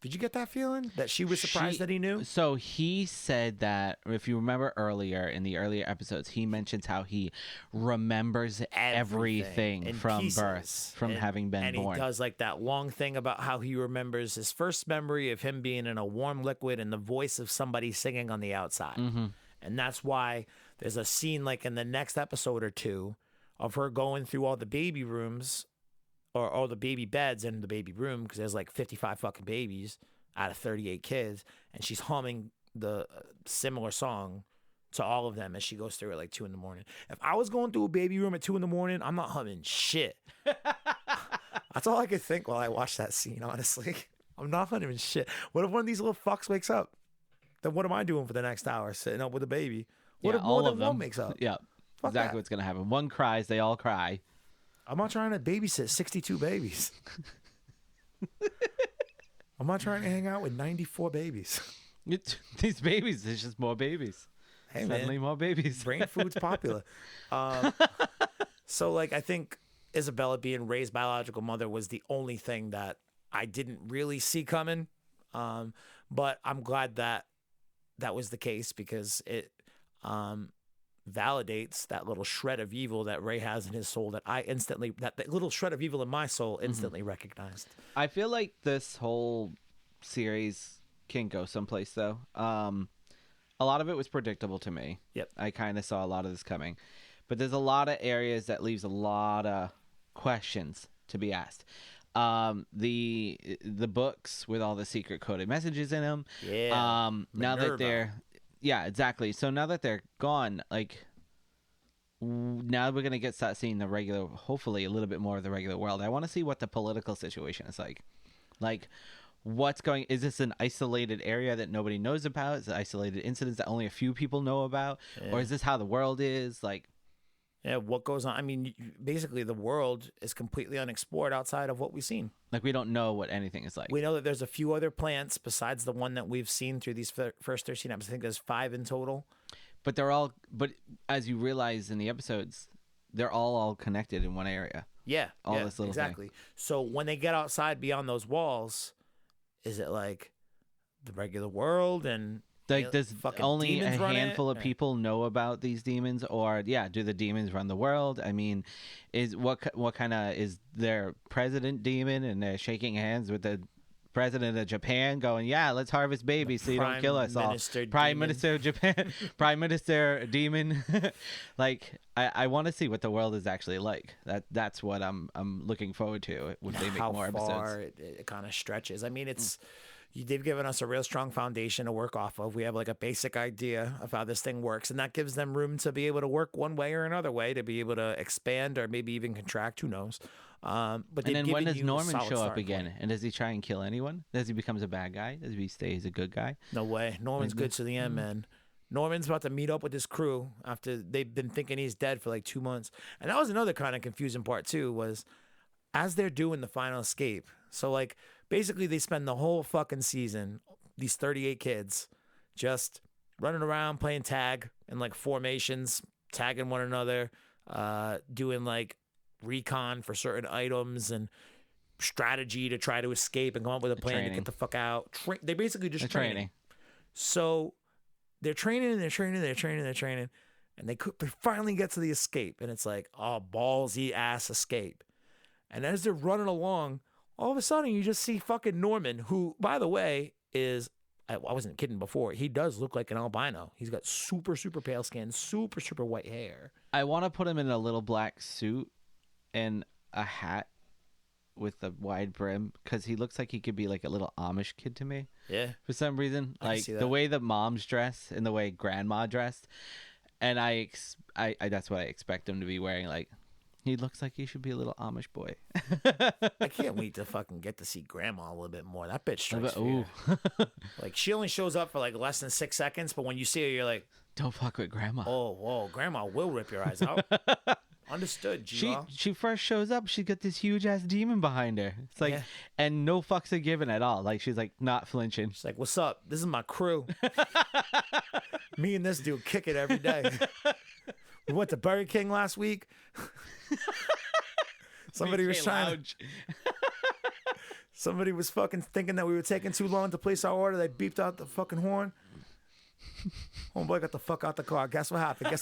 Did you get that feeling that she was surprised that he knew? So he said that, if you remember earlier in the earlier episodes, he mentions how he remembers everything from pieces. Birth, from having been born. And he does like that long thing about how he remembers his first memory of him being in a warm liquid and the voice of somebody singing on the outside. Mm-hmm. And that's why there's a scene like in the next episode or two of her going through all the baby rooms or all the baby beds in the baby room, because there's like 55 fucking babies out of 38 kids, and she's humming the similar song to all of them as she goes through it like 2 a.m. If I was going through a baby room at 2 a.m, I'm not humming shit. That's all I could think while I watched that scene, honestly. I'm not humming shit. What if one of these little fucks wakes up? Then what am I doing for the next hour, sitting up with a baby? What if more than one wakes up? Yeah, fuck exactly what's going to happen. One cries, they all cry. I'm not trying to babysit 62 babies. I'm not trying to hang out with 94 babies. These babies, there's just more babies. Hey, suddenly man, more babies. Brain food's popular. So, like, I think Isabella being Ray's biological mother was the only thing that I didn't really see coming. But I'm glad that that was the case, because it validates that little shred of evil that Ray has in his soul that little shred of evil in my soul instantly recognized. I feel like this whole series can go someplace though. A lot of it was predictable to me. Yep. I kind of saw a lot of this coming, but there's a lot of areas that leaves a lot of questions to be asked. The books with all the secret coded messages in them. Yeah. Now that they're Yeah, exactly. So now that they're gone, like, now we're going to start seeing the regular, hopefully a little bit more of the regular world. I want to see what the political situation is like. Like, is this an isolated area that nobody knows about? Is it isolated incidents that only a few people know about? Yeah. Or is this how the world is? Like, yeah, what goes on? I mean, basically the world is completely unexplored outside of what we've seen. Like, we don't know what anything is like. We know that there's a few other plants besides the one that we've seen through these first 13 episodes. I think there's 5 in total. But but as you realize in the episodes, they're all connected in one area. Yeah. This little exactly. thing. So when they get outside beyond those walls, is it like the regular world and like does only a handful of people know about these demons, or do the demons run the world? I mean, is what kind of is their president demon, and they're shaking hands with the president of Japan going, yeah, let's harvest babies so you don't kill us all. Prime Minister of Japan, Prime Minister demon. Like, I want to see what the world is actually like. That's what I'm looking forward to when they make more episodes. How far it kind of stretches. I mean, they've given us a real strong foundation to work off of. We have like a basic idea of how this thing works, and that gives them room to be able to work one way or another way, to be able to expand or maybe even contract. Who knows? But and then when does Norman show up again? And does he try and kill anyone? Does he becomes a bad guy? Does he stay as a good guy? No way. Norman's good to the end, man. Norman's about to meet up with his crew after they've been thinking he's dead for like 2 months. And that was another kind of confusing part too, was as they're doing the final escape, so like basically they spend the whole fucking season, these 38 kids, just running around playing tag in like formations, tagging one another, doing like recon for certain items and strategy to try to escape and come up with a plan to get the fuck out. They basically just training. So they're training, and they finally get to the escape, and it's like, oh, ballsy ass escape. And as they're running along, all of a sudden you just see fucking Norman, who, by the way, is, I wasn't kidding before, he does look like an albino. He's got super, super pale skin, super, super white hair. I want to put him in a little black suit and a hat with a wide brim, because he looks like he could be like a little Amish kid to me. Yeah. For some reason, like the way the moms dress and the way grandma dressed, and I that's what I expect him to be wearing. Like, he looks like he should be a little Amish boy. I can't wait to fucking get to see grandma a little bit more. That bitch strikes fear. Like, she only shows up for like less than 6 seconds, but when you see her, you're like, don't fuck with grandma. Oh, whoa, grandma will rip your eyes out. Understood, G-Law. She first shows up, she's got this huge ass demon behind her. It's like, and no fucks are given at all. Like, she's like not flinching. She's like, what's up? This is my crew. Me and this dude kick it every day. We went to Burger King last week. Somebody was trying to... Somebody was fucking thinking that we were taking too long to place our order. They beeped out the fucking horn. Homeboy got the fuck out the car. Guess what happened?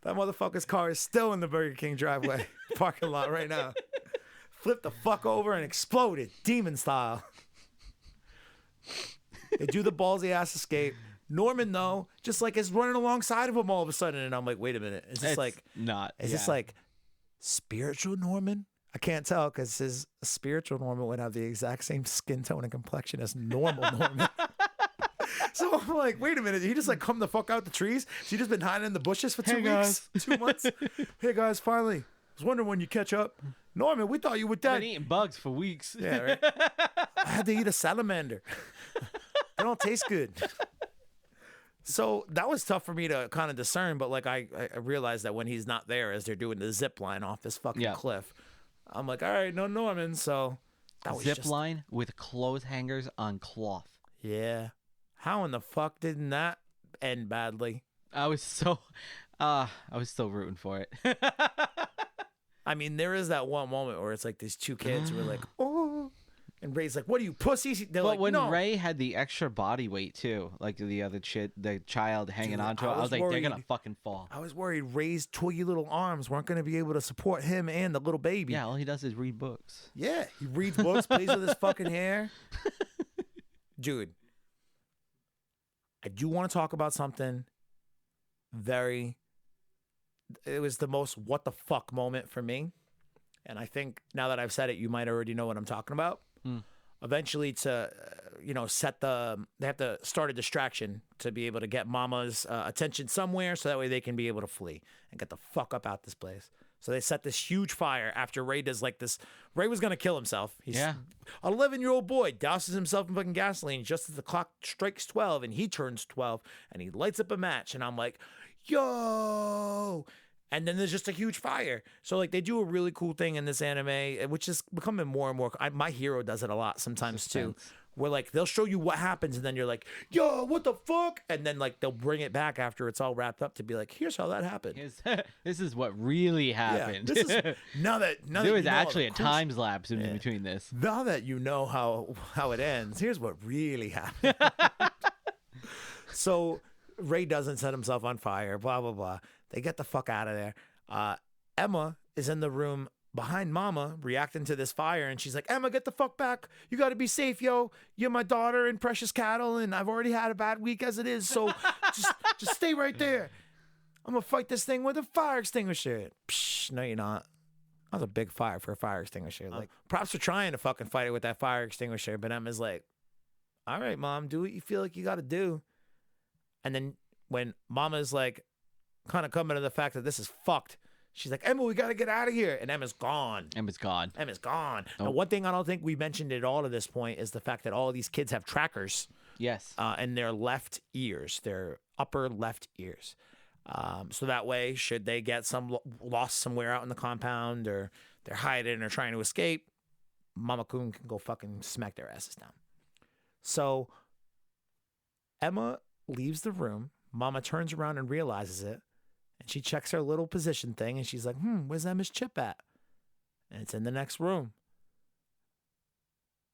That motherfucker's car is still in the Burger King driveway parking lot right now. Flipped the fuck over and exploded, demon style. They do the ballsy ass escape. Norman, though, just like is running alongside of him all of a sudden, and I'm like, wait a minute, is this like spiritual Norman? I can't tell, because his spiritual Norman would have the exact same skin tone and complexion as normal Norman. So I'm like, wait a minute, he just like come the fuck out the trees? So you just been hiding in the bushes for 2 weeks? 2 months? Hey guys, finally. I was wondering when you catch up. Norman, we thought you were dead. I've been eating bugs for weeks. Yeah, right? I had to eat a salamander. They don't taste good. So that was tough for me to kind of discern, but like I realized that when he's not there as they're doing the zip line off this fucking cliff, I'm like, all right, no Norman. So that was zip line with clothes hangers on cloth. Yeah. How in the fuck didn't that end badly? I was still rooting for it. I mean, there is that one moment where it's like these two kids who are like, oh, and Ray's like, what are you, pussies? They're like, when no. Ray had the extra body weight too, like the other the child hanging onto it, I was like, they're gonna fucking fall. I was worried Ray's twiggy little arms weren't gonna be able to support him and the little baby. Yeah, all he does is read books. Yeah, he reads books, plays with his fucking hair. Dude, I do want to talk about something it was the most what the fuck moment for me. And I think now that I've said it, you might already know what I'm talking about. Eventually to, they have to start a distraction to be able to get Mama's attention somewhere so that way they can be able to flee and get the fuck up out this place. So they set this huge fire after Ray does like this. Ray was going to kill himself. He's an 11-year-old boy, douses himself in fucking gasoline just as the clock strikes 12 and he turns 12 and he lights up a match. And I'm like, yo. And then there's just a huge fire. So like they do a really cool thing in this anime, which is becoming more and more. My hero does it a lot sometimes too. Where like they'll show you what happens and then you're like, yo, what the fuck? And then like they'll bring it back after it's all wrapped up to be like, here's how that happened. This is what really happened. Yeah, this is, now that there was actually a time lapse in between this. Now that you know how it ends, here's what really happened. So Ray doesn't set himself on fire, blah, blah, blah. They get the fuck out of there. Emma is in the room behind Mama reacting to this fire. And she's like, Emma, get the fuck back. You got to be safe, yo. You're my daughter and precious cattle. And I've already had a bad week as it is. So just stay right there. I'm going to fight this thing with a fire extinguisher. Psh, no, you're not. That was a big fire for a fire extinguisher. Like, props for trying to fucking fight it with that fire extinguisher. But Emma's like, all right, Mom, do what you feel like you got to do. And then when Mama's like, kind of coming to the fact that this is fucked, she's like, Emma, we got to get out of here. And Emma's gone. Nope. Now, one thing I don't think we mentioned at all to this point is the fact that all of these kids have trackers. Yes. In their left ears, their upper left ears. So that way, should they get lost somewhere out in the compound or they're hiding or trying to escape, Mama Kun can go fucking smack their asses down. So Emma leaves the room. Mama turns around and realizes it. And she checks her little position thing and she's like, where's Emma's chip at? And it's in the next room.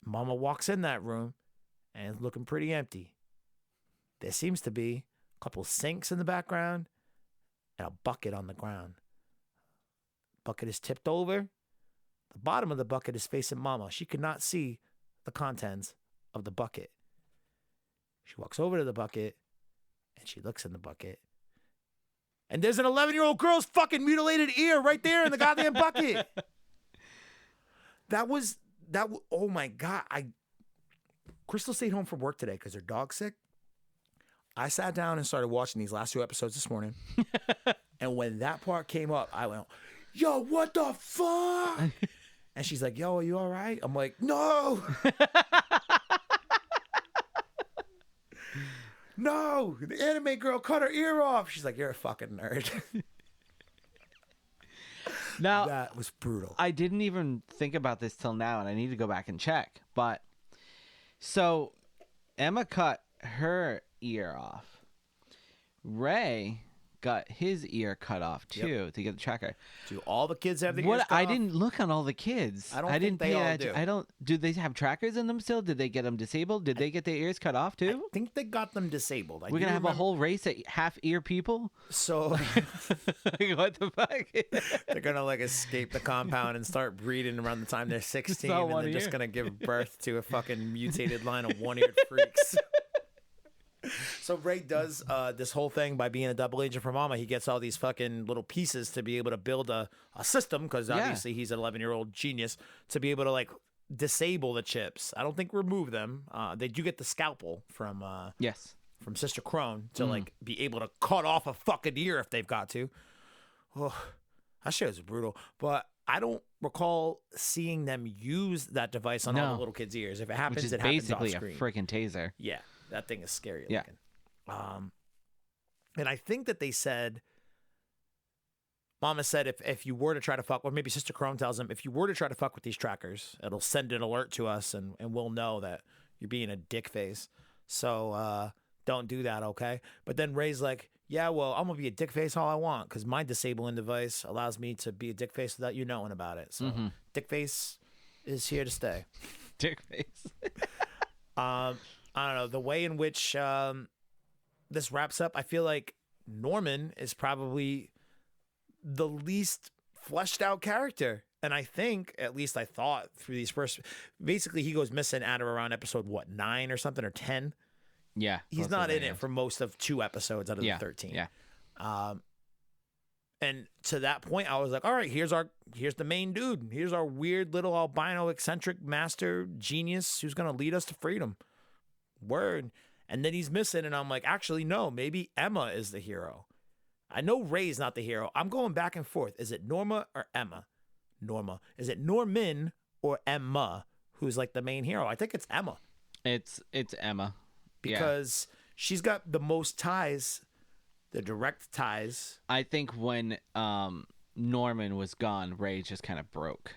Mama walks in that room and it's looking pretty empty. There seems to be a couple sinks in the background and a bucket on the ground. Bucket is tipped over. The bottom of the bucket is facing Mama. She could not see the contents of the bucket. She walks over to the bucket and she looks in the bucket. And there's an 11-year-old girl's fucking mutilated ear right there in the goddamn bucket. Oh my God. Crystal stayed home from work today because her dog's sick. I sat down and started watching these last 2 episodes this morning. And when that part came up, I went, yo, what the fuck? And she's like, yo, are you all right? I'm like, no. No, the anime girl cut her ear off. She's like, you're a fucking nerd. Now, that was brutal. I didn't even think about this till now, and I need to go back and check. But so Emma cut her ear off. Ray got his ear cut off too to get the tracker. Do all the kids have the ears cut I off? didn't look on all the kids. I think they all do. I don't. Do they have trackers in them still? Did they get them disabled? Did they get their ears cut off too? I think they got them disabled. We're gonna have a whole race of half ear people. So what the fuck? They're gonna like escape the compound and start breeding around the time they're 16, and they're just gonna give birth to a fucking mutated line of one-eared freaks. So Ray does this whole thing by being a double agent for Mama. He gets all these fucking little pieces to be able to build a system, because obviously he's an 11-year-old genius, to be able to like disable the chips. I don't think remove them. They do get the scalpel from from Sister Krone to like be able to cut off a fucking ear if they've got to. Oh, that shit is brutal. But I don't recall seeing them use that device on all the little kids' ears. If it happens, it happens off screen. Basically a freaking taser. Yeah. That thing is scary looking. And I think that they said, Mama said if you were to try to fuck, or maybe Sister Krone tells him, if you were to try to fuck with these trackers, it'll send an alert to us and we'll know that you're being a dick face. So don't do that, okay? But then Ray's like, yeah, well, I'm going to be a dick face all I want because my disabling device allows me to be a dick face without you knowing about it. So dick face is here to stay. Dick face. I don't know, the way in which this wraps up, I feel like Norman is probably the least fleshed out character. And I think, at least I thought through these first, basically he goes missing at or around episode, 9 or something, or 10? Yeah. He's not in it for most of 2 episodes out of the 13. Yeah. And to that point, I was like, all right, here's the main dude. Here's our weird little albino eccentric master genius who's going to lead us to freedom. Word. And then he's missing, and I'm like, actually, no, maybe Emma is the hero. I know Ray's not the hero. I'm going back and forth. Is it Norma or Emma? Norma. Is it Norman or Emma who's like the main hero? I think it's Emma. It's Emma. Because she's got the most ties, the direct ties. I think when Norman was gone, Ray just kind of broke.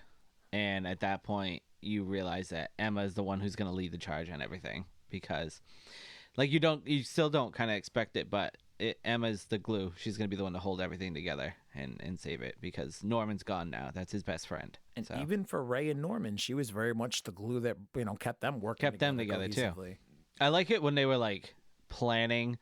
And at that point, you realize that Emma is the one who's going to lead the charge on everything. Because like you still don't kind of expect it, but Emma's the glue. She's going to be the one to hold everything together and save it, because Norman's gone now. That's his best friend. And even for Ray and Norman, she was very much the glue that, kept them working. Kept them together too. I like it when they were like planning.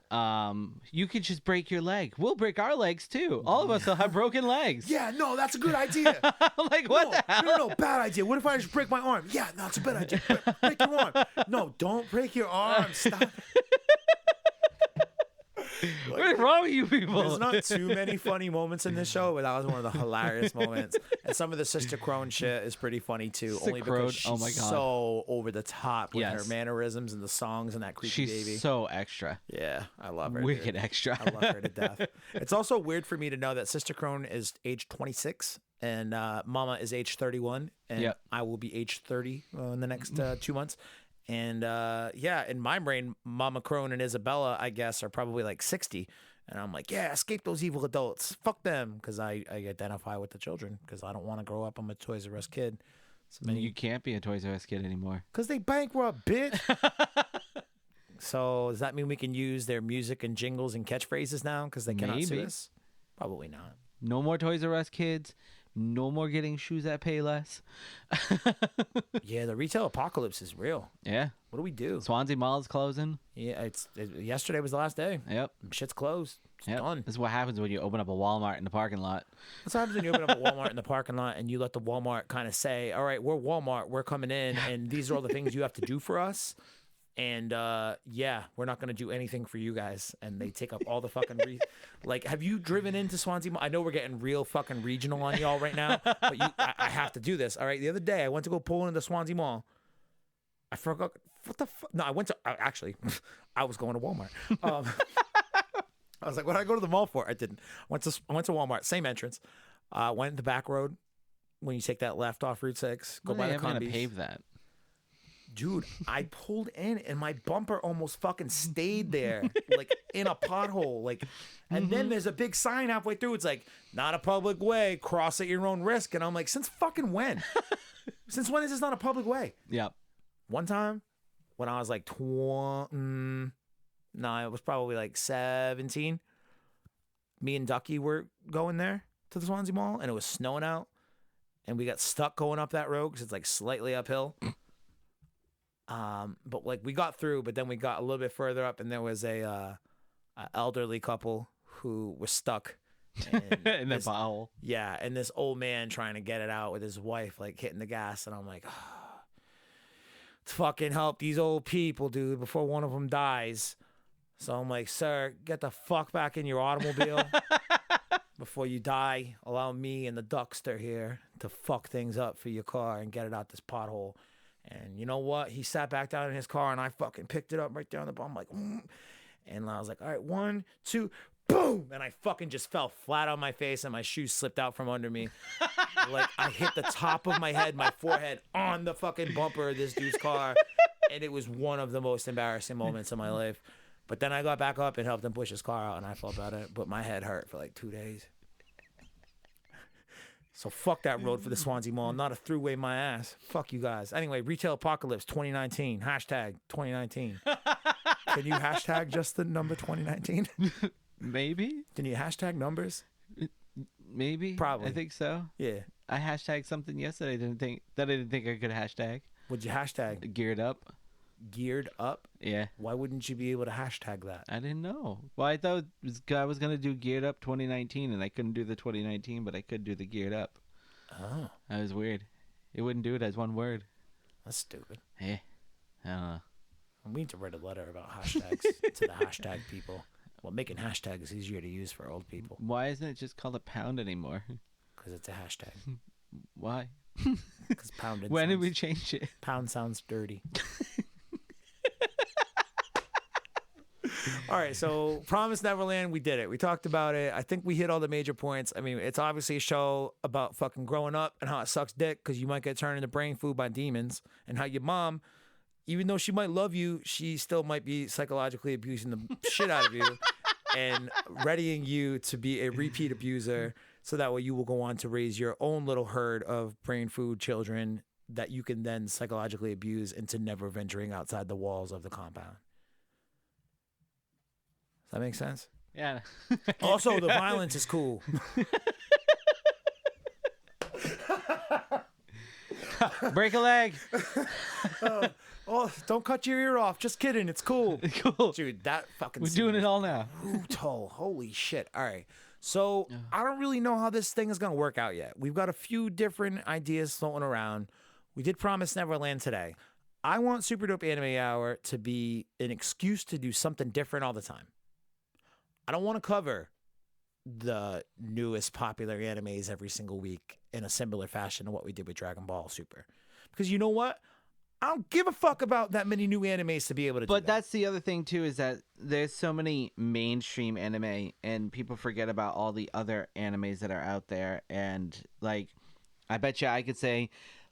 You could just break your leg. We'll break our legs too. All of us will have broken legs. Yeah, no, that's a good idea. I'm like, what the hell? No, bad idea. What if I just break my arm? Yeah, no, it's a bad idea. Break your arm. No, don't break your arm. Stop. What's wrong with you people? There's not too many funny moments in this show, but that was one of the hilarious moments. And some of the Sister Krone shit is pretty funny too, only because she's so over the top with her mannerisms and the songs and that creepy baby. She's so extra. Yeah, I love her. Wicked extra. I love her to death. It's also weird for me to know that Sister Krone is age 26 and Mama is age 31, and I will be age 30 in the next 2 months. And in my brain, Mama Krone and Isabella, I guess, are probably like 60. And I'm like, yeah, escape those evil adults. Fuck them. Because I identify with the children. Because I don't want to grow up. I'm a Toys R Us kid. You can't be a Toys R Us kid anymore. Because they bankrupt, bitch. So does that mean we can use their music and jingles and catchphrases now? Because they cannot sue us? Probably not. No more Toys R Us kids. No more getting shoes that pay less. Yeah, the retail apocalypse is real. Yeah. What do we do? Swansea Mall is closing. Yeah, yesterday was the last day. Yep. Shit's closed. It's done. This is what happens when you open up a Walmart in the parking lot. That's what happens when you open up a Walmart in the parking lot and you let the Walmart kind of say, all right, we're Walmart, we're coming in, and these are all the things you have to do for us. And yeah, we're not going to do anything for you guys. And they take up all the fucking like, have you driven into Swansea Mall? I know we're getting real fucking regional on y'all right now, but I have to do this. All right. The other day I went to go pull into the Swansea Mall. I forgot what the fuck. No, I went to actually I was going to Walmart. I was like, what did I go to the mall for? I didn't. I went to Walmart, same entrance. Went the back road when you take that left off Route 6. Go by the going to Combies. pave that. Dude, I pulled in and my bumper almost fucking stayed there, like in a pothole. Like, and then there's a big sign halfway through. It's like, not a public way, cross at your own risk. And I'm like, since fucking when? Since when is this not a public way? Yep. One time when I was like, it was probably like 17. Me and Ducky were going there to the Swansea Mall and it was snowing out. And we got stuck going up that road because it's like slightly uphill. But like we got through, but then we got a little bit further up and there was a elderly couple who was stuck in the bottle. Yeah, and this old man trying to get it out with his wife, like hitting the gas, and I'm like, oh, let's fucking help these old people, dude, before one of them dies. So I'm like, sir, get the fuck back in your automobile before you die. Allow me and the Duckster here to fuck things up for your car and get it out this pothole. And you know what? He sat back down in his car, and I fucking picked it up right there on the bottom. I'm like, and I was like, all right, 1, 2, boom! And I fucking just fell flat on my face, and my shoes slipped out from under me. Like, I hit the top of my head, my forehead, on the fucking bumper of this dude's car. And it was one of the most embarrassing moments of my life. But then I got back up and helped him push his car out, and I felt better. But my head hurt for like 2 days. So fuck that road for the Swansea Mall. Not a throughway my ass. Fuck you guys. Anyway, Retail Apocalypse 2019. Hashtag 2019. Can you hashtag just the number 2019? Maybe. Can you hashtag numbers? Maybe. Probably. I think so. Yeah. I hashtagged something yesterday. I didn't think I could hashtag. What'd you hashtag? Geared up. Geared up? Yeah. Why wouldn't you be able to hashtag that? I didn't know. Well, I thought I was going to do Geared Up 2019, and I couldn't do the 2019, but I could do the Geared Up. Oh. That was weird. It wouldn't do it as one word. That's stupid. Yeah. I don't know. We need to write a letter about hashtags to the hashtag people. Well, making hashtags is easier to use for old people. Why isn't it just called a pound anymore? Because it's a hashtag. Why? Because pound. When did we change it? Pound sounds dirty. All right, so Promised Neverland, we did it. We talked about it. I think we hit all the major points. I mean, it's obviously a show about fucking growing up and how it sucks dick because you might get turned into brain food by demons, and how your mom, even though she might love you, she still might be psychologically abusing the shit out of you and readying you to be a repeat abuser, so that way you will go on to raise your own little herd of brain food children that you can then psychologically abuse into never venturing outside the walls of the compound. Does that make sense? Yeah. Also, the violence is cool. Break a leg. Oh, don't cut your ear off. Just kidding. It's cool. Cool. Dude, that fucking We're doing it all now. Brutal. Holy shit. All right. So I don't really know how this thing is going to work out yet. We've got a few different ideas floating around. We did Promise Neverland today. I want Super Dope Anime Hour to be an excuse to do something different all the time. I don't want to cover the newest popular animes every single week in a similar fashion to what we did with Dragon Ball Super. Because you know what? I don't give a fuck about that many new animes to be able to do that. But that's the other thing, too, is that there's so many mainstream anime, and people forget about all the other animes that are out there. And, like, I bet you I could say,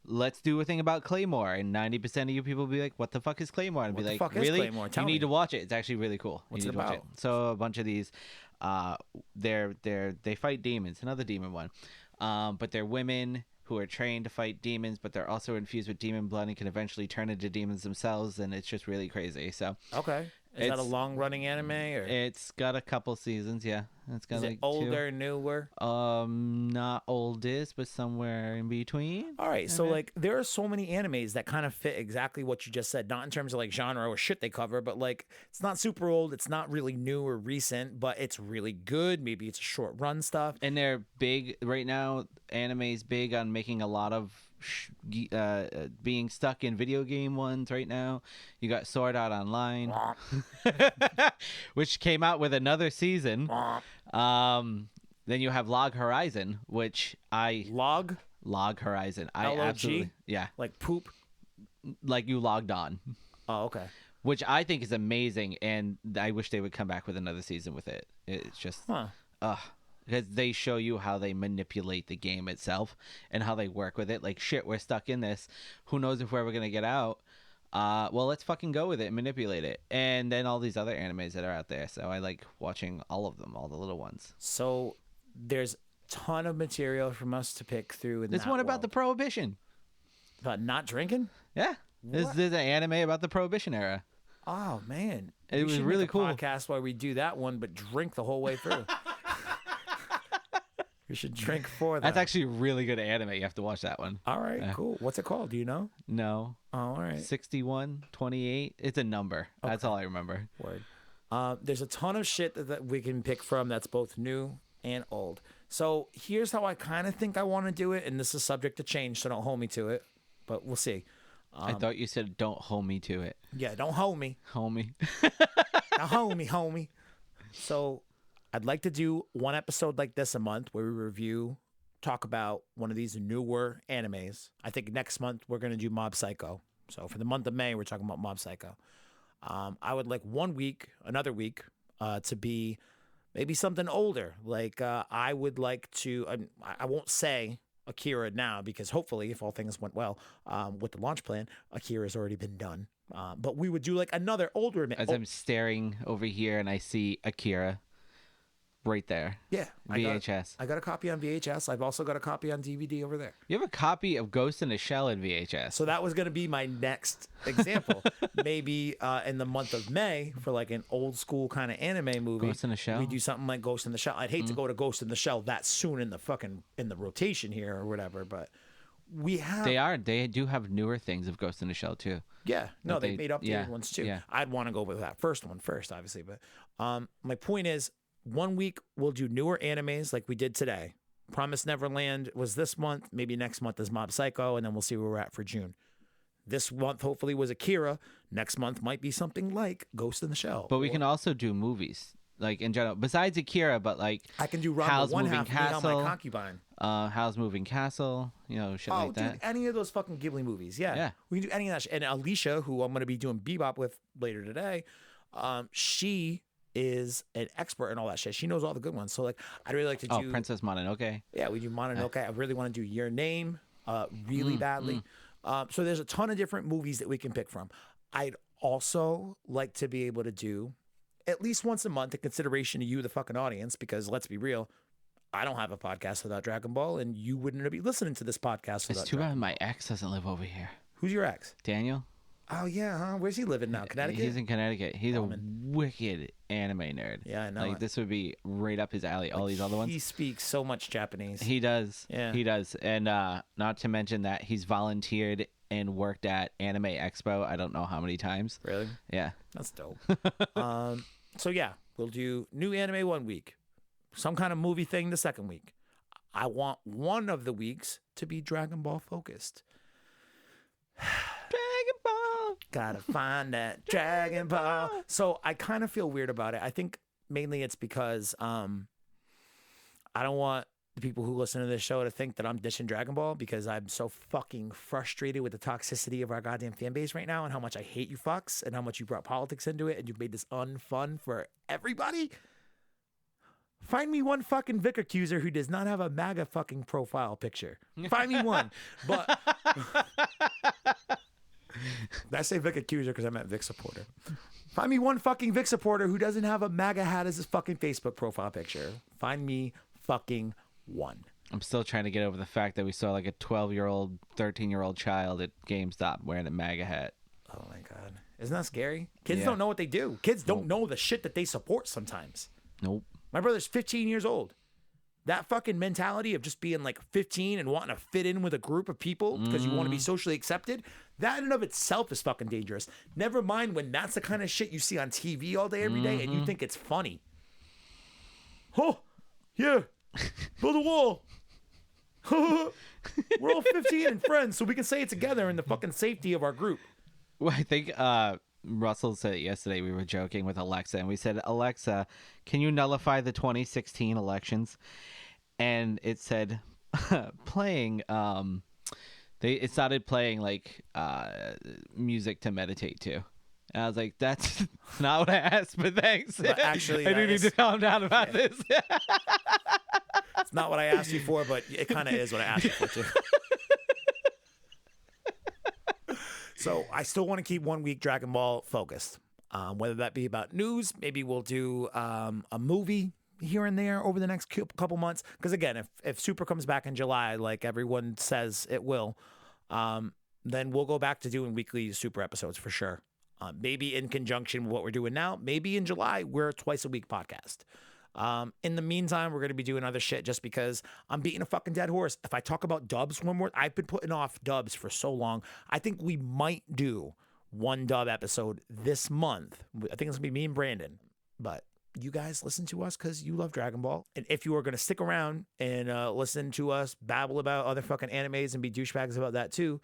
let's do a thing about Claymore, and 90% of you people will be like, what the fuck is Claymore? And What be the like, fuck is really? Claymore? Tell You me. need to watch it. It's actually really cool. What's you it need to watch about? it. So a bunch of these They fight demons, another demon one, but they're women who are trained to fight demons, but they're also infused with demon blood and can eventually turn into demons themselves, and it's just really crazy. So okay. Is that a long-running anime, or it's got a couple seasons? Yeah, it's got is like it older, newer? Not oldest, but somewhere in between. All right, so like there are so many animes that kind of fit exactly what you just said, not in terms of like genre or shit they cover, but like it's not super old, it's not really new or recent, but it's really good. Maybe it's short run stuff. And they're big right now. Anime's big on making a lot of being stuck in video game ones right now. You got Sword Art Online, which came out with another season. Then you have Log Horizon, which Log Horizon. L-O-G? Absolutely, yeah, like poop, like you logged on. Oh, okay. Which I think is amazing, and I wish they would come back with another season with it. It's just because they show you how they manipulate the game itself and how they work with it. Like, shit, we're stuck in this. Who knows if we're ever going to get out? Well, let's fucking go with it and manipulate it. And then all these other animes that are out there. So I like watching all of them, all the little ones. So there's a ton of material from us to pick through. There's one about the Prohibition. About not drinking? Yeah. There's an anime about the Prohibition era. Oh, man. It was really cool. Podcast while we do that one, but drink the whole way through. We should drink for that. That's actually a really good anime. You have to watch that one. All right, cool. What's it called? Do you know? No. Oh, all right. 6128. It's a number. Okay. That's all I remember. Word. There's a ton of shit that we can pick from that's both new and old. So here's how I kind of think I want to do it, and this is subject to change, so don't hold me to it, but we'll see. I thought you said don't hold me to it. Yeah, don't hold me. Homie. Now hold me, homie. So I'd like to do one episode like this a month where we talk about one of these newer animes. I think next month we're going to do Mob Psycho. So for the month of May, we're talking about Mob Psycho. I would like another week, to be maybe something older. Like I would like to, I won't say Akira now because hopefully if all things went well with the launch plan, Akira's already been done. But we would do like another older. As I'm staring over here and I see Akira right there. Yeah. VHS. I got a copy on VHS. I've also got a copy on DVD over there. You have a copy of Ghost in the Shell in VHS. So that was going to be my next example. Maybe in the month of May for like an old school kind of anime movie. Ghost in the Shell? We do something like Ghost in the Shell. I'd hate to go to Ghost in the Shell that soon in the rotation here or whatever, but we have. They do have newer things of Ghost in the Shell too. Yeah. No, they made updated ones too. Yeah. I'd want to go with that first one first, obviously. But my point is, 1 week we'll do newer animes like we did today. Promised Neverland was this month. Maybe next month is Mob Psycho, and then we'll see where we're at for June. This month hopefully was Akira. Next month might be something like Ghost in the Shell. But we can also do movies, like in general, besides Akira. But like I can do Howl's Moving Castle, My Concubine, Howl's Moving Castle, shit like that. Dude, any of those fucking Ghibli movies, yeah. We can do any of that shit. And Alicia, who I'm going to be doing Bebop with later today, she is an expert in all that shit. She knows all the good ones. So like, I'd really like to do Princess Mononoke. Yeah, we do Mononoke. I really want to do Your Name, really badly. So there's a ton of different movies that we can pick from. I'd also like to be able to do at least once a month in consideration to you, the fucking audience, because let's be real, I don't have a podcast without Dragon Ball, and you wouldn't be listening to this podcast without It's too bad my ex doesn't live over here. Who's your ex? Daniel. Oh, yeah, huh? Where's he living now? Connecticut? He's in Connecticut. He's a wicked anime nerd. Yeah, I know. Like, this would be right up his alley, all these other ones. He speaks so much Japanese. He does. Yeah. He does. And not to mention that he's volunteered and worked at Anime Expo I don't know how many times. Really? Yeah. That's dope. So, yeah, we'll do new anime 1 week. Some kind of movie thing the second week. I want one of the weeks to be Dragon Ball focused. Dragon Ball. Gotta find that Dragon Ball. So I kind of feel weird about it. I think mainly it's because I don't want the people who listen to this show to think that I'm dishing Dragon Ball because I'm so fucking frustrated with the toxicity of our goddamn fan base right now and how much I hate you fucks and how much you brought politics into it and you've made this unfun for everybody. Find me one fucking Vic accuser who does not have a MAGA fucking profile picture. Find me one. But did I say Vic accuser because I meant Vic supporter? Find me one fucking Vic supporter who doesn't have a MAGA hat as his fucking Facebook profile picture. Find me fucking one. I'm still trying to get over the fact that we saw like a 12-year-old, 13-year-old child at GameStop wearing a MAGA hat. Oh my God. Isn't that scary? Kids don't know what they do. Kids don't know the shit that they support sometimes. Nope. My brother's 15 years old. That fucking mentality of just being like 15 and wanting to fit in with a group of people because you want to be socially accepted, that in and of itself is fucking dangerous. Never mind when that's the kind of shit you see on TV all day, every day, and you think it's funny. Oh, yeah. Build a wall. We're all 15 and friends, so we can say it together in the fucking safety of our group. Well, I think Russell said it yesterday. We were joking with Alexa, and we said, Alexa, can you nullify the 2016 elections? And it said, playing, it started playing like music to meditate to. And I was like, that's not what I asked, but thanks. But actually, I do need to calm down about this. It's not what I asked you for, but it kind of is what I asked you for, too. So I still want to keep 1 week Dragon Ball focused, whether that be about news. Maybe we'll do a movie here and there over the next couple months. Because again, if Super comes back in July, like everyone says it will, then we'll go back to doing weekly Super episodes for sure. Maybe in conjunction with what we're doing now. Maybe in July, we're a twice-a-week podcast. In the meantime, we're going to be doing other shit just because I'm beating a fucking dead horse. If I talk about dubs one more, I've been putting off dubs for so long. I think we might do one dub episode this month. I think it's going to be me and Brandon. But you guys listen to us because you love Dragon Ball. And if you are going to stick around and listen to us babble about other fucking animes and be douchebags about that too,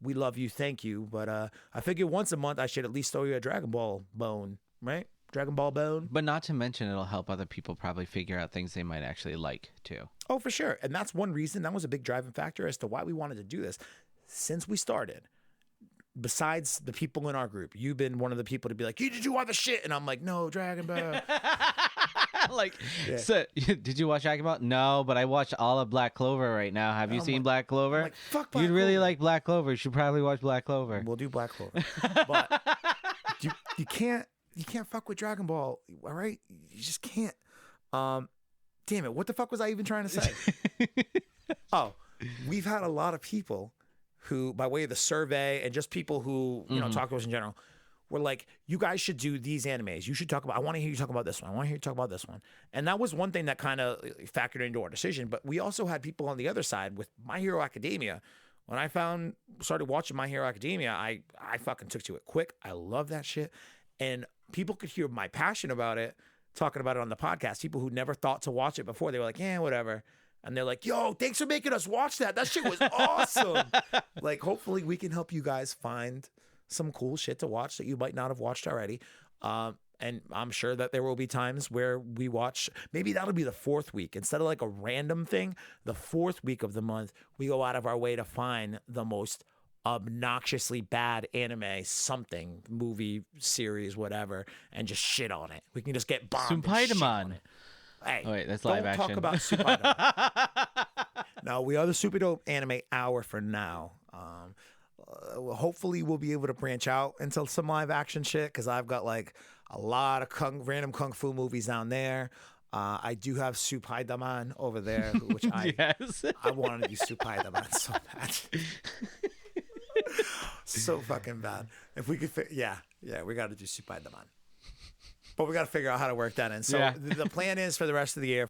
we love you. Thank you. But I figure once a month I should at least throw you a Dragon Ball bone, right? Dragon Ball bone. But not to mention it'll help other people probably figure out things they might actually like too. Oh, for sure. And that's one reason. That was a big driving factor as to why we wanted to do this. Since we started, besides the people in our group, you've been one of the people to be like, did you watch the shit? And I'm like, no, Dragon Ball. So did you watch Dragon Ball? No, but I watched all of Black Clover right now. Have you seen Black Clover? Like, fuck Black You'd Clover. really like Black Clover. You should probably watch Black Clover. We'll do Black Clover. But you can't fuck with Dragon Ball, all right? You just can't. Damn it, what the fuck was I even trying to say? Oh, we've had a lot of people who, by way of the survey and just people who, talk to us in general, were like, you guys should do these animes. You should talk about, I want to hear you talk about this one. I want to hear you talk about this one. And that was one thing that kind of factored into our decision. But we also had people on the other side with My Hero Academia. When I started watching My Hero Academia, I fucking took to it quick. I love that shit. And people could hear my passion about it, talking about it on the podcast. People who never thought to watch it before, they were like, yeah, whatever. And they're like, yo, thanks for making us watch that. That shit was awesome. Like, hopefully we can help you guys find some cool shit to watch that you might not have watched already. And I'm sure that there will be times where we watch, maybe that'll be the fourth week. Instead of like a random thing, the fourth week of the month, we go out of our way to find the most obnoxiously bad anime, something, movie, series, whatever, and just shit on it. We can just get bombed. Supaidamon. Hey, oh, wait, that's live action. Don't talk about Supaidamon. No, we are the Super Dope Anime Hour for now. Hopefully we'll be able to branch out into some live action shit because I've got like a lot of random kung fu movies down there. I do have Supaidamon over there, which I wanted to do Supaidamon so bad. So fucking bad. If we could, we got to do Supaidamon. But we got to figure out how to work that in. So the plan is for the rest of the year,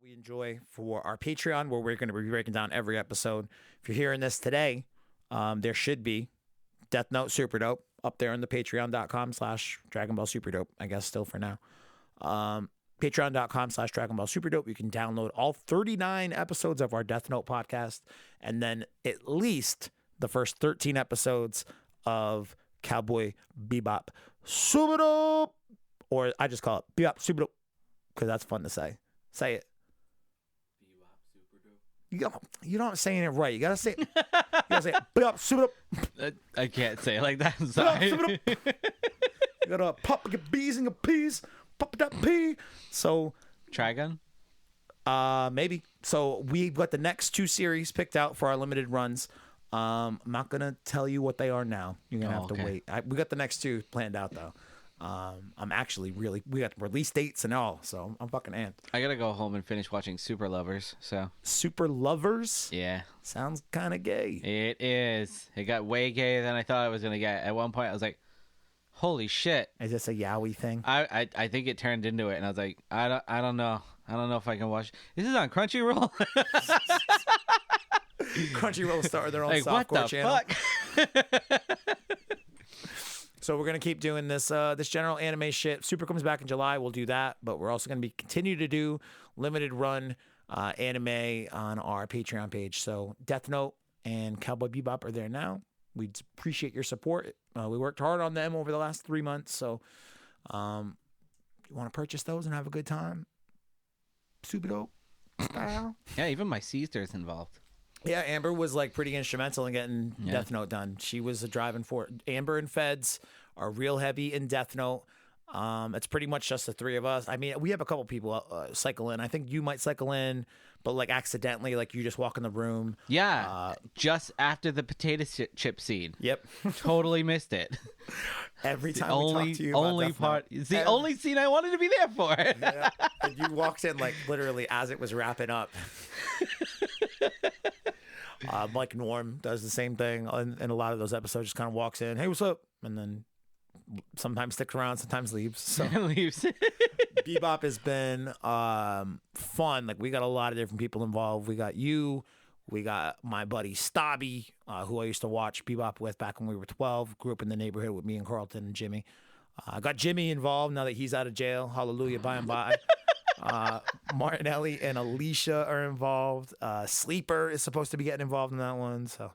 we enjoy for our Patreon, where we're going to be breaking down every episode. If you're hearing this today, there should be Death Note Super Dope up there on the patreon.com/Dragon Ball Super Dope, I guess still for now. Patreon.com/Dragon Ball Super Dope. You can download all 39 episodes of our Death Note podcast, and then at least the first 13 episodes of Cowboy Bebop Super Dope, or I just call it Bebop Super Dope because that's fun to say. Say it. Bebop Super Dope. You're not saying it right. You gotta say it. You gotta say it. Bebop Super Dope. I can't say it like that. I'm sorry. You gotta pop get bees and get peas. Pop that pea. So Trigun? Maybe. So we've got the next two series picked out for our limited runs. I'm not gonna tell you what they are now. You're gonna have to wait. We got the next 2 planned out though. I'm actually we got release dates and all, so I'm fucking amped. I gotta go home and finish watching Super Lovers. So Super Lovers? Yeah. Sounds kind of gay. It is. It got way gayer than I thought it was gonna get. At one point, I was like, "Holy shit!" Is this a yaoi thing? I think it turned into it, and I was like, I don't know. I don't know if I can watch. This is on Crunchyroll. Crunchyroll started their own like, softcore channel. What the fuck? So we're gonna keep doing this this general anime shit. Super comes back in July. We'll do that, but we're also gonna continue to do limited run anime on our Patreon page. So Death Note and Cowboy Bebop are there now. We'd appreciate your support. We worked hard on them over the last 3 months. So you want to purchase those and have a good time? Super dope style. Yeah, even my sister's involved. Yeah, Amber was like pretty instrumental in getting Death Note done. She was a driving force. Amber and Feds are real heavy in Death Note. It's pretty much just the 3 of us. I mean, we have a couple people cycle in. I think you might cycle in, but like accidentally, like you just walk in the room. Yeah, just after the potato chip scene. Yep, totally missed it. Every time we talk to you about Death Note. It's the only scene I wanted to be there for. Yeah, and you walked in like literally as it was wrapping up. Mike Norm does the same thing in a lot of those episodes. Just kind of walks in, hey, what's up? And then sometimes sticks around, sometimes leaves. So leaves. Bebop has been fun. Like we got a lot of different people involved. We got you. We got my buddy Stabby, who I used to watch Bebop with back when we were 12. Grew up in the neighborhood with me and Carlton and Jimmy. I got Jimmy involved now that he's out of jail. Hallelujah, by and by. Martinelli and Alicia are involved. Sleeper is supposed to be getting involved in that one. So,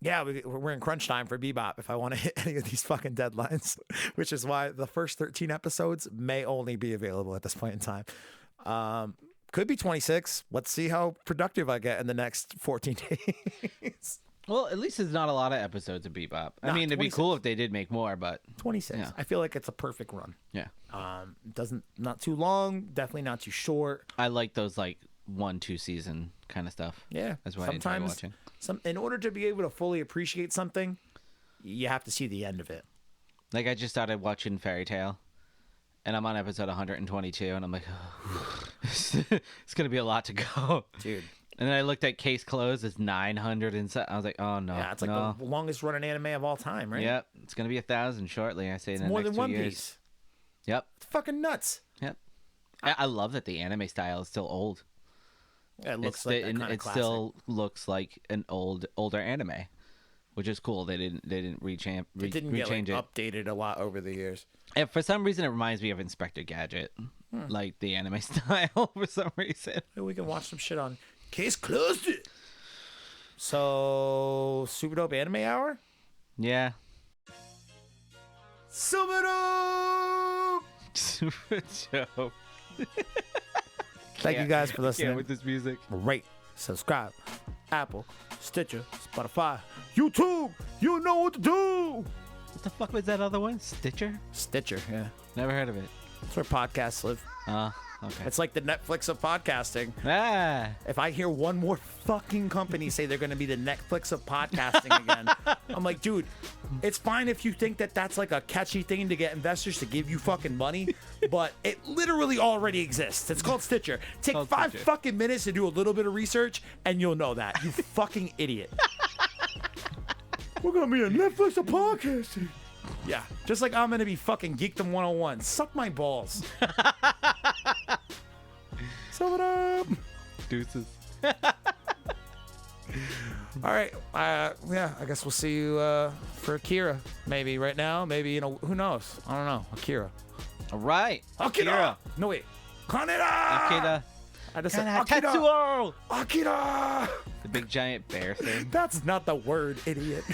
yeah, we're in crunch time for Bebop if I want to hit any of these fucking deadlines, which is why the first 13 episodes may only be available at this point in time. Could be 26. Let's see how productive I get in the next 14 days. Well, at least there's not a lot of episodes of Bebop. I mean, it'd 26. be cool if they did make more, but 26. Yeah. I feel like it's a perfect run. Yeah. Not too long, definitely not too short. I like those like 1-2 season kind of stuff. Yeah. That's why I enjoy watching. In order to be able to fully appreciate something, you have to see the end of it. Like I just started watching Fairy Tail, and I'm on episode 122, and I'm like, oh, it's gonna be a lot to go, dude. And then I looked at Case Closed, it's 900 and so I was like, oh no. Yeah, it's like the longest running anime of all time, right? Yep, it's gonna be 1,000 shortly. I say it's in the more next than 2 One years. Piece. Yep. It's fucking nuts. Yep. I love that the anime style is still old. Yeah, it looks like it still looks like an older anime, which is cool. They didn't rechange it. Didn't get updated a lot over the years. And for some reason, it reminds me of Inspector Gadget, like the anime style. For some reason, we can watch some shit on Case Closed. So Super Dope Anime Hour. Yeah. Super Dope. Super Dope. Thank you guys for listening. With this music. Rate, subscribe, Apple, Stitcher, Spotify, YouTube. You know what to do. What the fuck was that other one? Stitcher? Stitcher, yeah. Never heard of it. That's where podcasts live. Okay. It's like the Netflix of podcasting. Ah. If I hear one more fucking company say they're going to be the Netflix of podcasting again, I'm like, dude, it's fine if you think that that's like a catchy thing to get investors to give you fucking money, but it literally already exists. It's called Stitcher. Take 5 fucking minutes to do a little bit of research, and you'll know that. You fucking idiot. We're going to be a Netflix of podcasting. Yeah, just like I'm going to be fucking Geekdom 101. Suck my balls. Sum it up. Deuces. All right. Yeah, I guess we'll see you for Akira. Maybe right now. Maybe, who knows? I don't know. Akira. All right. Akira. No, wait. Kaneda. Akira. I just said Akira. Tetsuo. Akira. The big giant bear thing. That's not the word, idiot.